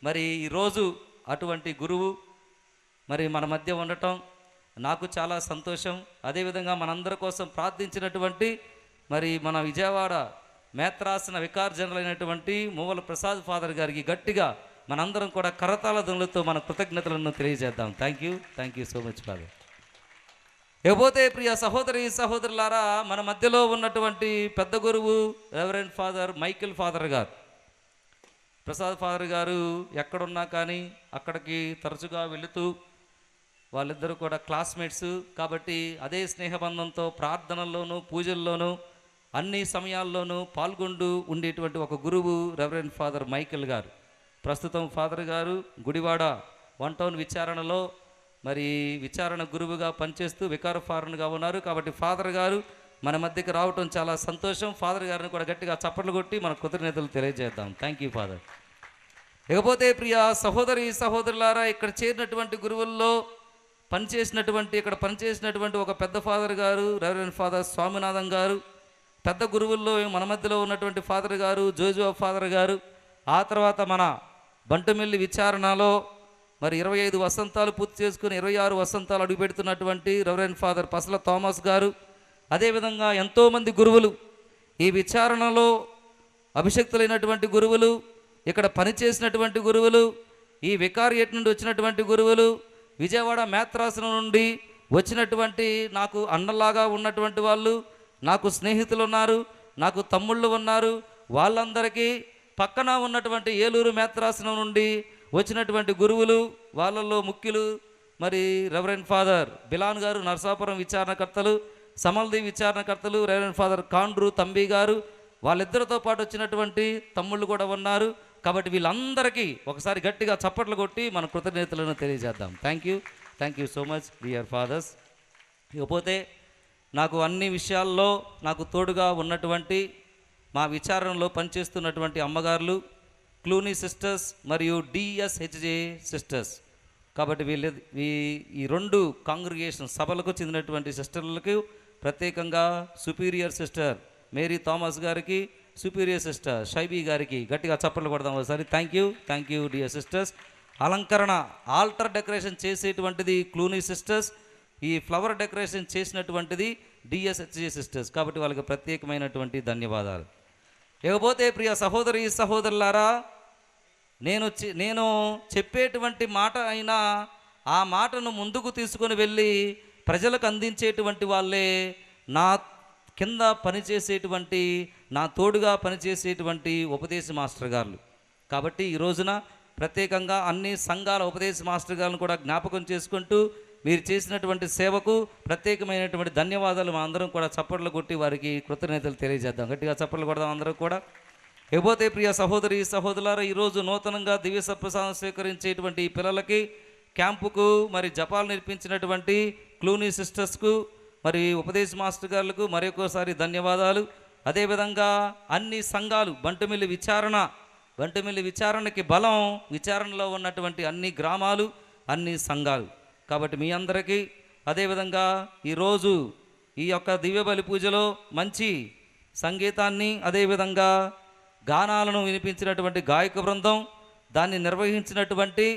మరి ఈరోజు అటువంటి గురువు మరి మన మధ్య ఉండటం నాకు చాలా సంతోషం. అదేవిధంగా మనందరి కోసం ప్రార్థించినటువంటి మరి మన విజయవాడ మేత్రాసన వికార్ జనరల్ అయినటువంటి మూవల ప్రసాద్ ఫాదర్ గారికి గట్టిగా మనందరం కూడా కరతాళ ధ్వనులతో మన కృతజ్ఞతలను తెలియజేద్దాం. Thank you so much father. ఇకపోతే ప్రియ సహోదరి సహోదరులారా, మన మధ్యలో ఉన్నటువంటి పెద్ద గురువు రెవరెండ్ ఫాదర్ మైకేల్ ఫాదర్ గారు, ప్రసాద్ ఫాదర్ గారు ఎక్కడున్నా కానీ అక్కడికి తరచుగా వెళుతూ, వాళ్ళిద్దరూ కూడా క్లాస్మేట్స్ కాబట్టి అదే స్నేహబంధంతో ప్రార్థనల్లోనూ పూజల్లోనూ అన్ని సమయాల్లోనూ పాల్గొంటూ ఉండేటువంటి ఒక గురువు రెవరెండ్ ఫాదర్ మైకేల్ గారు. ప్రస్తుతం ఫాదర్ గారు గుడివాడ 1 టౌన్ విచారణలో మరి విచారణ గురువుగా పనిచేస్తూ వికార ఫాదర్గా ఉన్నారు. కాబట్టి ఫాదర్ గారు మన మధ్యకి రావటం చాలా సంతోషం. ఫాదర్ గారిని కూడా గట్టిగా చప్పట్లు కొట్టి మన కృతజ్ఞతలు తెలియజేద్దాం. Thank you father. ఇకపోతే ప్రియ సహోదరి సహోదరులారా, ఇక్కడ చేరినటువంటి గురువుల్లో ఇక్కడ పనిచేసినటువంటి ఒక పెద్ద ఫాదర్ గారు రెవరెండ్ ఫాదర్ స్వామినాథం గారు, పెద్ద గురువుల్లో మన మధ్యలో ఉన్నటువంటి ఫాదర్ గారు జోజో ఫాదర్ గారు, ఆ తర్వాత మన బంటుమిల్లి విచారణలో మరి 25 వసంతాలు పూర్తి చేసుకుని 26 వసంతాలు అడుగుపెడుతున్నటువంటి రెవరెండ్ ఫాదర్ పసల థామస్ గారు, అదేవిధంగా ఎంతోమంది గురువులు, ఈ విచారణలో అభిషక్తులైనటువంటి గురువులు, ఇక్కడ పనిచేసినటువంటి గురువులు, ఈ వికారియట్ నుండి వచ్చినటువంటి గురువులు, విజయవాడ మేత్రాసనం నుండి వచ్చినటువంటి నాకు అన్నలాగా ఉన్నటువంటి వాళ్ళు, నాకు స్నేహితులు ఉన్నారు, నాకు తమ్ముళ్ళు ఉన్నారు, వాళ్ళందరికీ పక్కన ఉన్నటువంటి ఏలూరు మేత్రాసనం నుండి వచ్చినటువంటి గురువులు, వాళ్ళల్లో ముఖ్యులు మరి రెవరెండ్ ఫాదర్ బిలాన్ గారు నరసాపురం విచారణకర్తలు, సమల్ది విచారణకర్తలు రెవరెండ్ ఫాదర్ కాండ్రు తంబి గారు, వాళ్ళిద్దరితో పాటు వచ్చినటువంటి తమ్ముళ్ళు కూడా ఉన్నారు. కాబట్టి వీళ్ళందరికీ ఒకసారి గట్టిగా చప్పట్లు కొట్టి మన కృతజ్ఞతలను తెలియజేద్దాం. Thank you so much dear fathers. ఇకపోతే నాకు అన్ని విషయాల్లో నాకు తోడుగా ఉన్నటువంటి మా విచారణలో పనిచేస్తున్నటువంటి అమ్మగారులు, క్లూనీ సిస్టర్స్ మరియు డిఎస్హెచ్జే సిస్టర్స్. కాబట్టి ఈ 2 కాంగ్రిగేషన్ సభలకు చెందినటువంటి సిస్టర్లకు ప్రత్యేకంగా సుపీరియర్ సిస్టర్ మేరీ థామస్ గారికి, సుపీరియర్ సిస్టర్ షైబీ గారికి గట్టిగా చప్పట్లు కొడదాం ఒకసారి. Thank you dear sisters. అలంకరణ ఆల్టర్ డెకరేషన్ చేసేటువంటిది క్లూనీ సిస్టర్స్, ఈ ఫ్లవర్ డెకరేషన్ చేసినటువంటిది డిఎస్హెచ్జే సిస్టర్స్. కాబట్టి వాళ్ళకి ప్రత్యేకమైనటువంటి ధన్యవాదాలు. ఇకపోతే ప్రియ సహోదరి సహోదరులారా, నేను చెప్పేటువంటి మాట అయినా ఆ మాటను ముందుకు తీసుకొని వెళ్ళి ప్రజలకు అందించేటువంటి వాళ్ళే నా కింద పనిచేసేటువంటి, నా తోడుగా పనిచేసేటువంటి ఉపదేశ మాస్టర్ గారు. కాబట్టి ఈ రోజున ప్రత్యేకంగా అన్ని సంఘాల ఉపదేశ మాస్టర్ గారిని కూడా జ్ఞాపకం చేసుకుంటూ మీరు చేసినటువంటి సేవకు ప్రత్యేకమైనటువంటి ధన్యవాదాలు మా అందరం కూడా చప్పట్లు కొట్టి వారికి కృతజ్ఞతలు తెలియజేద్దాం. గట్టిగా చప్పట్లు కొడదాం అందరం కూడా. ఇకపోతే ప్రియ సహోదరి సహోదరులారా, ఈరోజు నూతనంగా దివ్య సప్రసాదం స్వీకరించేటువంటి ఈ పిల్లలకి క్యాంపుకు మరి జపాలు నేర్పించినటువంటి క్లూనీ సిస్టర్స్కు మరి ఉపదేశ మాస్టర్ గారులకు మరొకసారి ధన్యవాదాలు. అదేవిధంగా అన్ని సంఘాలు, బంటుమిల్లి విచారణకి బలం, విచారణలో ఉన్నటువంటి అన్ని గ్రామాలు, అన్ని సంఘాలు. కాబట్టి మీ అందరికీ, అదేవిధంగా ఈరోజు ఈ యొక్క దివ్య బలి పూజలో మంచి సంగీతాన్ని, అదేవిధంగా గానాలను వినిపించినటువంటి గాయక బృందం, దాన్ని నిర్వహించినటువంటి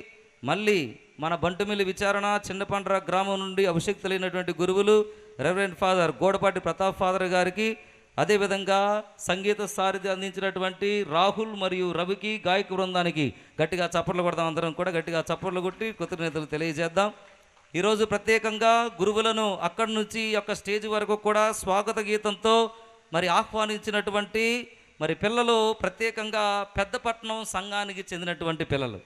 మళ్ళీ మన బంటుమిల్లి విచారణ చిన్నపండ్ర గ్రామం నుండి అభిషక్తులైనటువంటి గురువులు reverend father Godapati Pratap father గారికి, అదేవిధంగా సంగీత సారథి అందించినటువంటి రాహుల్ మరియు రవికి, గాయక బృందానికి గట్టిగా చప్పట్లు కొడదాం. అందరం కూడా గట్టిగా చప్పట్లు కొట్టి కృతజ్ఞతలు తెలియజేద్దాం. ఈరోజు ప్రత్యేకంగా గురువులను అక్కడి నుంచి యొక్క స్టేజ్ వరకు కూడా స్వాగత గీతంతో మరి ఆహ్వానించినటువంటి మరి పిల్లలు ప్రత్యేకంగా పెద్దపట్నం సంఘానికి చెందినటువంటి పిల్లలు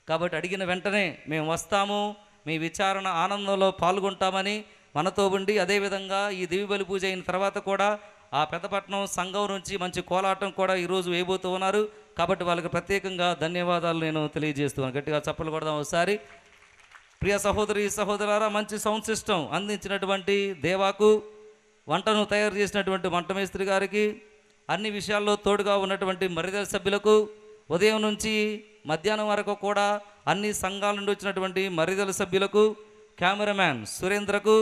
కాబట్టి అడిగిన వెంటనే మేము వస్తాము, మీ విచారణ ఆనందంలో పాల్గొంటామని మనతో ఉండి, అదేవిధంగా ఈ దివ్య బలి పూజ అయిన తర్వాత కూడా ఆ పెద్దపట్నం సంఘం నుంచి మంచి కోలాటం కూడా ఈరోజు వేయబోతూ ఉన్నారు. కాబట్టి వాళ్ళకి ప్రత్యేకంగా ధన్యవాదాలు నేను తెలియజేస్తున్నాను. గట్టిగా చప్పలు కొడదాం ఒకసారి. ప్రియ సహోదరి సహోదరులారా, మంచి సౌండ్ సిస్టమ్ అందించినటువంటి దేవాకు, వంటను తయారు చేసినటువంటి వంట మేస్త్రి గారికి, అన్ని విషయాల్లో తోడుగా ఉన్నటువంటి మర్యాద సభ్యులకు, ఉదయం నుంచి మధ్యాహ్నం వరకు కూడా అన్ని సంఘాల నుండి వచ్చినటువంటి మర్యాదల సభ్యులకు, కెమెరామ్యాన్ సురేంద్రకు,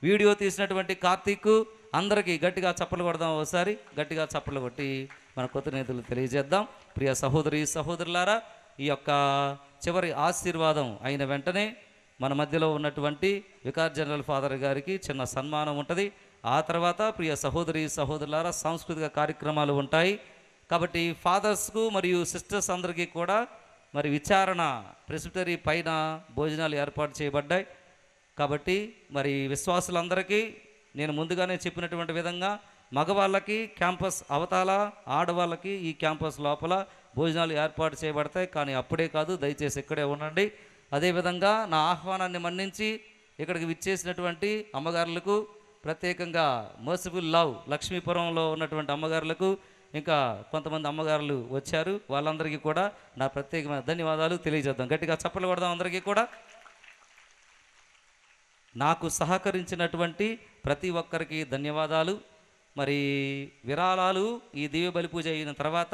వీడియో తీసినటువంటి కార్తీక్, అందరికీ గట్టిగా చప్పలు కొడదాం ఒకసారి. గట్టిగా చప్పలు కొట్టి మన కృతజ్ఞతలు తెలియజేద్దాం. ప్రియ సహోదరి సహోదరులారా, ఈ యొక్క చివరి ఆశీర్వాదం అయిన వెంటనే మన మధ్యలో ఉన్నటువంటి వికార్ జనరల్ ఫాదర్ గారికి చిన్న సన్మానం ఉంటుంది. ఆ తర్వాత ప్రియ సహోదరి సహోదరులారా, సాంస్కృతిక కార్యక్రమాలు ఉంటాయి. కాబట్టి ఫాదర్స్కు మరియు సిస్టర్స్ అందరికీ కూడా మరి విచారణ ప్రెసిబిటరీ పైన భోజనాలు ఏర్పాటు చేయబడ్డాయి. కాబట్టి మరి విశ్వాసులందరికీ నేను ముందుగానే చెప్పినటువంటి విధంగా మగవాళ్ళకి క్యాంపస్ అవతాల, ఆడవాళ్ళకి ఈ క్యాంపస్ లోపల భోజనాలు ఏర్పాటు చేయబడతాయి. కానీ అప్పుడే కాదు, దయచేసి ఇక్కడే ఉండండి. అదేవిధంగా నా ఆహ్వానాన్ని మన్నించి ఇక్కడికి విచ్చేసినటువంటి అమ్మగారులకు, ప్రత్యేకంగా మర్సిఫుల్ లవ్ లక్ష్మీపురంలో ఉన్నటువంటి అమ్మగారులకు, ఇంకా కొంతమంది అమ్మగారులు వచ్చారు, వాళ్ళందరికీ కూడా నా ప్రత్యేకమైన ధన్యవాదాలు తెలియజేద్దాం. గట్టిగా చప్పట్లు కొడదాం అందరికీ కూడా. నాకు సహకరించినటువంటి ప్రతి ఒక్కరికి ధన్యవాదాలు. మరి విరాళాలు ఈ దివ్య బలి పూజ అయిన తర్వాత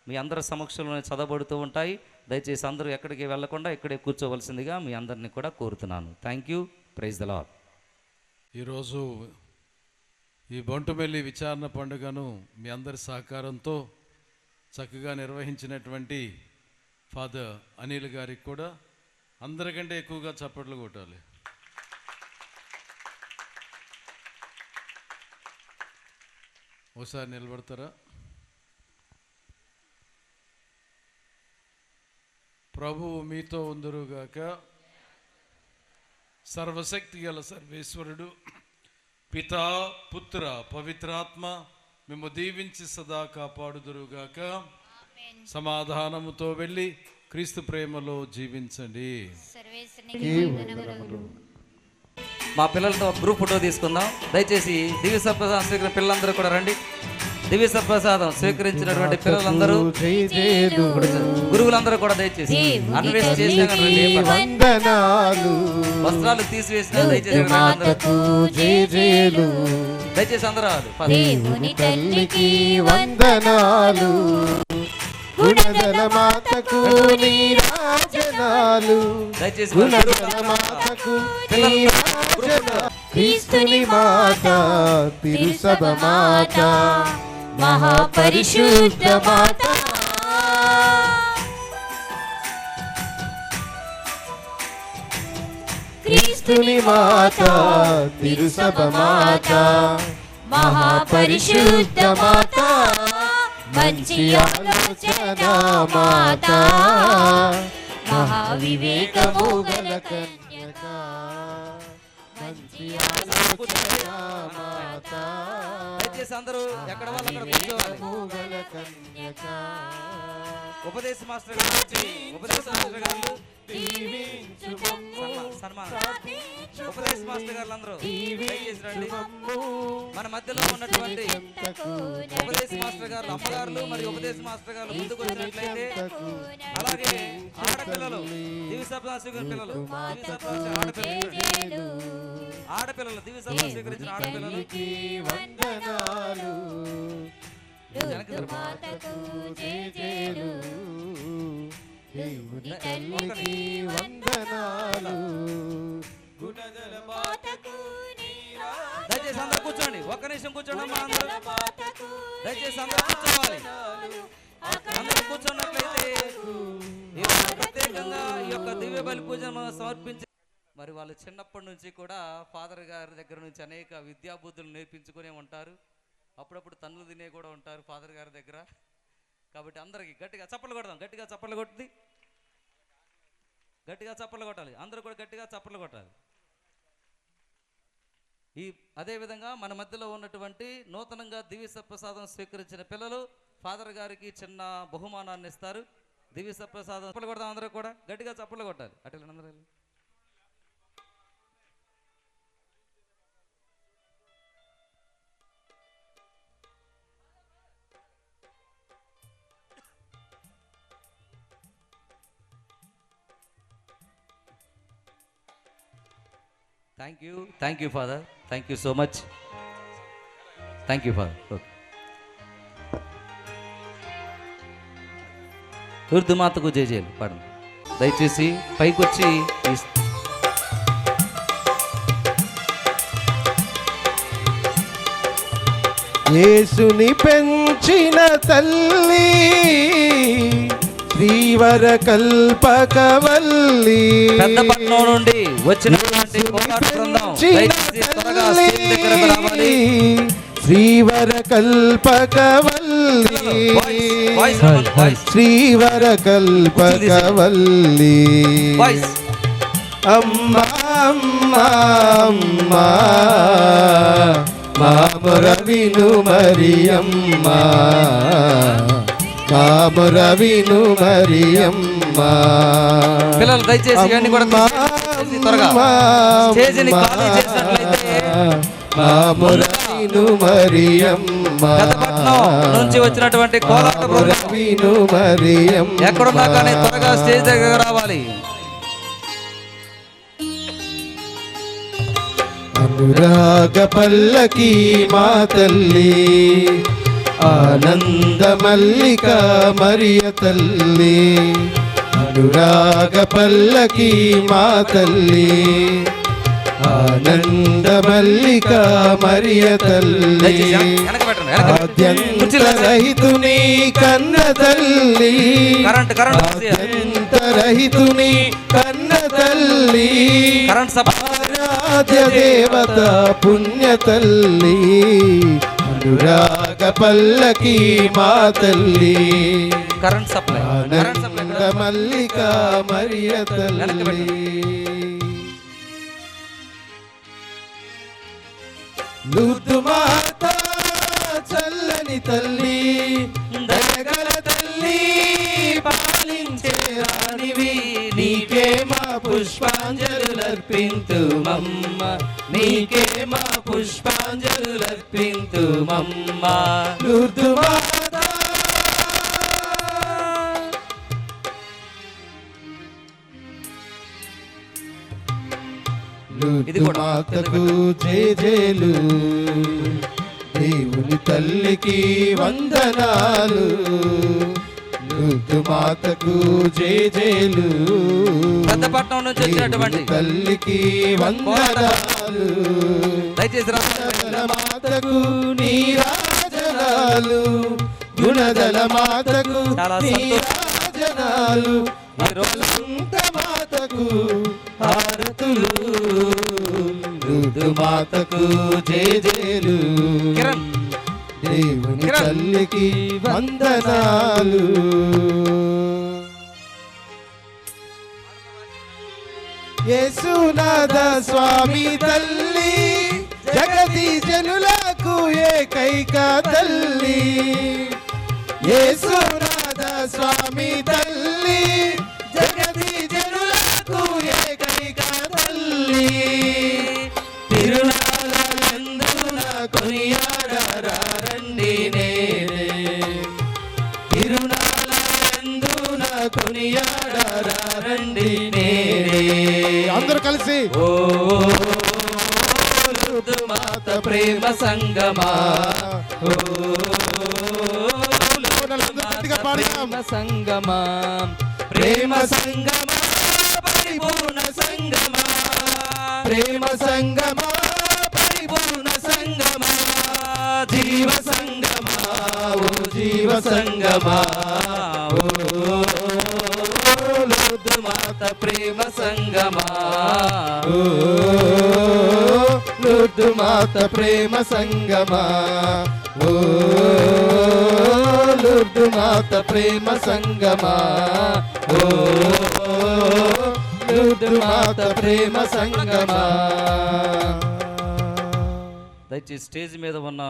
మీ అందరి సమక్షంలోనే చదవబడుతూ ఉంటాయి. దయచేసి అందరూ ఎక్కడికి వెళ్లకుండా ఇక్కడే కూర్చోవలసిందిగా మీ అందరినీ కూడా కోరుతున్నాను. Thank you. Praise the lord. ఈరోజు ఈ బొంటుమెల్లి విచారణ పండుగను మీ అందరి సహకారంతో చక్కగా నిర్వహించినటువంటి ఫాదర్ అనిల్ గారికి కూడా అందరికంటే ఎక్కువగా చప్పట్లు కొట్టాలి. ఒకసారి నిలబడతారా? ప్రభువు మీతో ఉందురుగాక. సర్వశక్తి గల సర్వేశ్వరుడు పితా, పుత్ర, పవిత్రాత్మ మేము దీవించి సదా కాపాడుదురుగాక. సమాధానముతో వెళ్ళి క్రీస్తు ప్రేమలో జీవించండి. మా పిల్లలతో ఒక గ్రూప్ ఫోటో తీసుకుందాం. దయచేసి దివ్య సప్రసాదం స్వీకరించిన పిల్లలందరూ కూడా రండి. దివ్య సప్రసాదం స్వీకరించినటువంటి పిల్లలందరూ, గురువులందరూ కూడా దయచేసి అన్వేషణ చేసిన వస్త్రాలు తీసివేసిన దయచేసి అందరూ గుణదల మాతకు నీరాజనాలు, గుణదల మాతకు నీరాజనాలు. క్రీస్తుని మాత, తిరుసభ మాత, మహాపరిశుద్ధ మాత, క్రీస్తుని మాత, తిరుసభ మాత, మహాపరిశుద్ధ మాత, మంచి ఆలోచన మాత, మహావివేకము గల కన్యక, మంచి ఆలోచన మాత, అందరూ ఎక్కడ వాళ్ళు గల కన్యక. ఉపదేశ మాస్టర్ గారు, ఉపదేశ మాస్టర్ గారు ఉపదేశ మాస్టర్ గారు అందరూ మన మధ్యలో ఉన్నటువంటి ఉపదేశ మాస్టర్ గారు అమ్మగారులు మరియు ఉపదేశ మాస్టర్ గారు ముందుకు వచ్చినట్లయితే, అలాగే ఆడపిల్లలు దివ్య సప్రసాదం స్వీకరించిన పిల్లలు, ఆడపిల్లలు దివ్య సప్రసాదం స్వీకరించిన ఆడపిల్లలు వందనాలు, మాతకు జేజేలు, దేవుని తల్లికి వందనాలు, గుణదల మాతకు దయచేసి అందరూ కూర్చోండి. ఒక్క నిమిషం కూర్చోండి అమ్మా అందరూ. దయచేసి అందరూ కూర్చోవాలి. అందరూ కూర్చున్నట్లయితే ప్రత్యేకంగా ఈ యొక్క దివ్య బలి పూజను సమర్పించి, మరి వాళ్ళు చిన్నప్పటి నుంచి కూడా ఫాదర్ గారి దగ్గర నుంచి అనేక విద్యాబుద్ధులు నేర్పించుకునే ఉంటారు. అప్పుడప్పుడు తన్నులు తినే కూడా ఉంటారు ఫాదర్ గారి దగ్గర. కాబట్టి అందరికీ గట్టిగా చప్పట్లు కొడదాం. గట్టిగా చప్పట్లు కొట్టి, గట్టిగా చప్పట్లు కొట్టాలి. అందరూ కూడా గట్టిగా చప్పట్లు కొట్టాలి. అదేవిధంగా మన మధ్యలో ఉన్నటువంటి నూతనంగా దివ్య సప్రసాదం స్వీకరించిన పిల్లలు ఫాదర్ గారికి చిన్న బహుమానాన్ని ఇస్తారు. దివ్య సప్రసాదం చప్పట్లు కొడదాం, అందరూ కూడా గట్టిగా చప్పట్లు కొట్టాలి. అటు అందరూ thank you father, thank you so much, thank you father. Okay, Urdu మాతకు జయజేలు పాడండి. దయచేసి పైకి వచ్చి యేసుని పెంచిన తల్లి శ్రీవర కల్పకవల్లి, పెద్దపట్నం నుండి వచ్చినటువంటి కోలాట బృందం దయచేసి త్వరగా స్టేజ్ దగ్గరకు రావాలి. శ్రీవర కల్పకవల్లి, శ్రీవర కల్పకవల్లి, అమ్మా అమ్మా అమ్మా మాముర విను మరియమ్మ, మాముర విను మరియమ్మ. పిల్లలు దయచేసి ఇవన్నీ కూడా త్వరగా స్టేజిని ఖాళీ చేసినట్లయితే మాముర విను మరియమ్మ, పెద్దపట్నం నుంచి వచ్చినటువంటి కోలాట బృందం విను మరియమ్మ ఎక్కడున్నా కానీ త్వరగా స్టేజ్ దగ్గర రావాలి. అనురాగ పల్లకి మా తల్లి, ఆనంద మల్లిక మరియ తల్లి, అనురాగ పల్లకి మా తల్లి, ఆనంద మల్లిక మరియ తల్లి, ఆద్యంతరహితుని కన్న తల్లి, ఆద్యంతరహితుని కన్న తల్లి, ఆరాధ్య దేవత పుణ్య తల్లి, అనురాగ పల్లకి మా తల్లి, ఆనంద మల్లిక మరియ తల్లి. లూర్దు మాత చల్లని తల్లి, దయగల తల్లి, పాలించే రాణివి, నీకే మా పుష్పాంజలులర్పింతుమమ్మ, నీకే మా పుష్పాంజలులర్పింతుమమ్మ. లూర్దు మాత లూర్దు మాతకు జేజేలు, దేవుని తల్లికి వందనాలు, లూర్దు మాతకు జేజేలు, పెద్దపట్నం నుంచి వచ్చినటువంటి తల్లికి వందనాలు, దయచేసి మాతకు నీరాజనాలు, గుణదల మాతకు నీరాజనాలు, మాతకు హారతులు, లూర్దు మాతకు జేజేలు, దేవుని తల్లికి వందనాలు. యేసునాథ స్వామి తల్లి, జగతి జనులకు ఏకైక తల్లి, యేసునాథ స్వామి తల్లి, జగతి జనులకు ఏకైక తల్లి, తిరునాళ్ళందున కొనియాడరండి నేనే, తిరునాళ్ళందున కొనియాడరండి నేనే. అందరూ కలిసి ఓ లూర్దు మాత ప్రేమ సంగమా, ఓ ప్రేమ సంగమా, ప్రేమ సంగమా, పరిపూర్ణ సంగమా, ప్రేమ సంగమా, పరిపూర్ణ సంగమా, జీవ సంగమా, ఓ జీవ సంగమా, ఓ లూర్దు మాత ప్రేమ సంగమా, ఓ లూర్దు మాత ప్రేమ సంగమా, ఓ లూర్దు మాత ప్రేమ సంగమా, ఓ లూర్దు మాత ప్రేమ సంగమా. దయచేసి స్టేజ్ మీద ఉన్న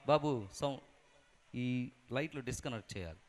బాబు ఈ లైట్లు డిస్కనెక్ట్ చేయాలి.